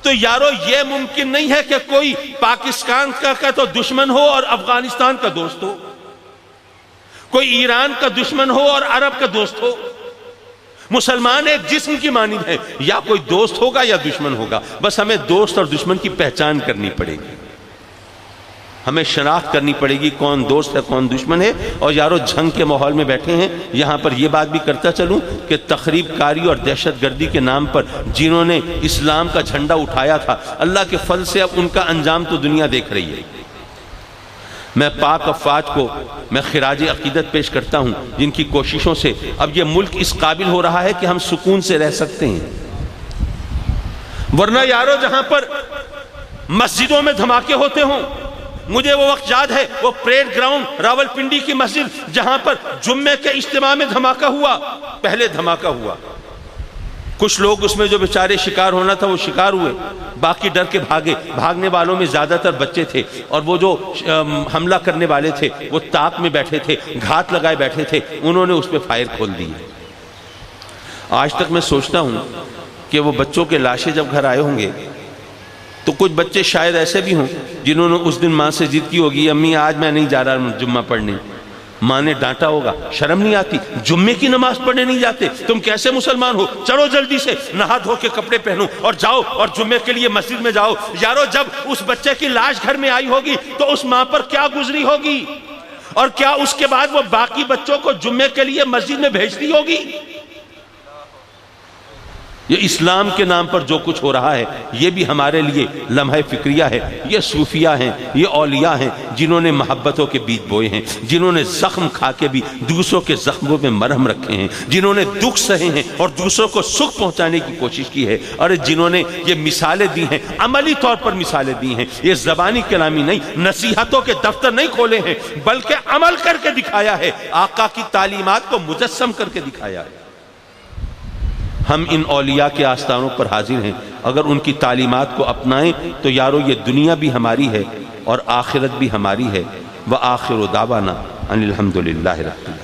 تو یارو یہ ممکن نہیں ہے کہ کوئی پاکستان کا تو دشمن ہو اور افغانستان کا دوست ہو، کوئی ایران کا دشمن ہو اور عرب کا دوست ہو۔ مسلمان ایک جسم کی مانند ہے، یا کوئی دوست ہوگا یا دشمن ہوگا۔ بس ہمیں دوست اور دشمن کی پہچان کرنی پڑے گی، ہمیں شناخت کرنی پڑے گی کون دوست ہے کون دشمن ہے۔ اور یارو جنگ کے ماحول میں بیٹھے ہیں، یہاں پر یہ بات بھی کرتا چلوں کہ تخریب کاری اور دہشت گردی کے نام پر جنہوں نے اسلام کا جھنڈا اٹھایا تھا، اللہ کے فضل سے اب ان کا انجام تو دنیا دیکھ رہی ہے۔ میں پاک افواج کو میں خراج عقیدت پیش کرتا ہوں، جن کی کوششوں سے اب یہ ملک اس قابل ہو رہا ہے کہ ہم سکون سے رہ سکتے ہیں۔ ورنہ یارو جہاں پر مسجدوں میں دھماکے ہوتے ہوں، مجھے وہ وقت یاد ہے، وہ پریڈ گراؤنڈ راولپنڈی کی مسجد جہاں پر جمعے کے اجتماع میں دھماکہ ہوا، پہلے دھماکہ ہوا، کچھ لوگ اس میں جو بیچارے شکار ہونا تھا وہ شکار ہوئے، باقی ڈر کے بھاگے۔ بھاگنے والوں میں زیادہ تر بچے تھے، اور وہ جو حملہ کرنے والے تھے وہ طاق میں بیٹھے تھے، گھات لگائے بیٹھے تھے، انہوں نے اس پہ فائر کھول دی۔ آج تک میں سوچتا ہوں کہ وہ بچوں کے لاشیں جب گھر آئے ہوں گے تو کچھ بچے شاید ایسے بھی ہوں جنہوں نے اس دن ماں سے ضد کی ہوگی، امی آج میں نہیں جا رہا جمعہ پڑھنے۔ ماں نے ڈانٹا ہوگا، شرم نہیں آتی، جمعے کی نماز پڑھنے نہیں جاتے، تم کیسے مسلمان ہو؟ چلو جلدی سے نہا دھو کے کپڑے پہنو اور جاؤ اور جمعے کے لیے مسجد میں جاؤ۔ یارو جب اس بچے کی لاش گھر میں آئی ہوگی تو اس ماں پر کیا گزری ہوگی، اور کیا اس کے بعد وہ باقی بچوں کو جمعے کے لیے مسجد میں بھیجتی ہوگی؟ یہ اسلام کے نام پر جو کچھ ہو رہا ہے یہ بھی ہمارے لیے لمحہ فکریہ ہے۔ یہ صوفیاء ہیں، یہ اولیاء ہیں جنہوں نے محبتوں کے بیج بوئے ہیں، جنہوں نے زخم کھا کے بھی دوسروں کے زخموں میں مرہم رکھے ہیں، جنہوں نے دکھ سہے ہیں اور دوسروں کو سکھ پہنچانے کی کوشش کی ہے، اور جنہوں نے یہ مثالیں دی ہیں، عملی طور پر مثالیں دی ہیں۔ یہ زبانی کلامی نہیں، نصیحتوں کے دفتر نہیں کھولے ہیں، بلکہ عمل کر کے دکھایا ہے، آقا کی تعلیمات کو مجسم کر کے دکھایا ہے۔ ہم ان اولیاء کے آستانوں پر حاضر ہیں، اگر ان کی تعلیمات کو اپنائیں تو یارو یہ دنیا بھی ہماری ہے اور آخرت بھی ہماری ہے۔ وآخر دعوانا ان الحمدللہ رب العالمین۔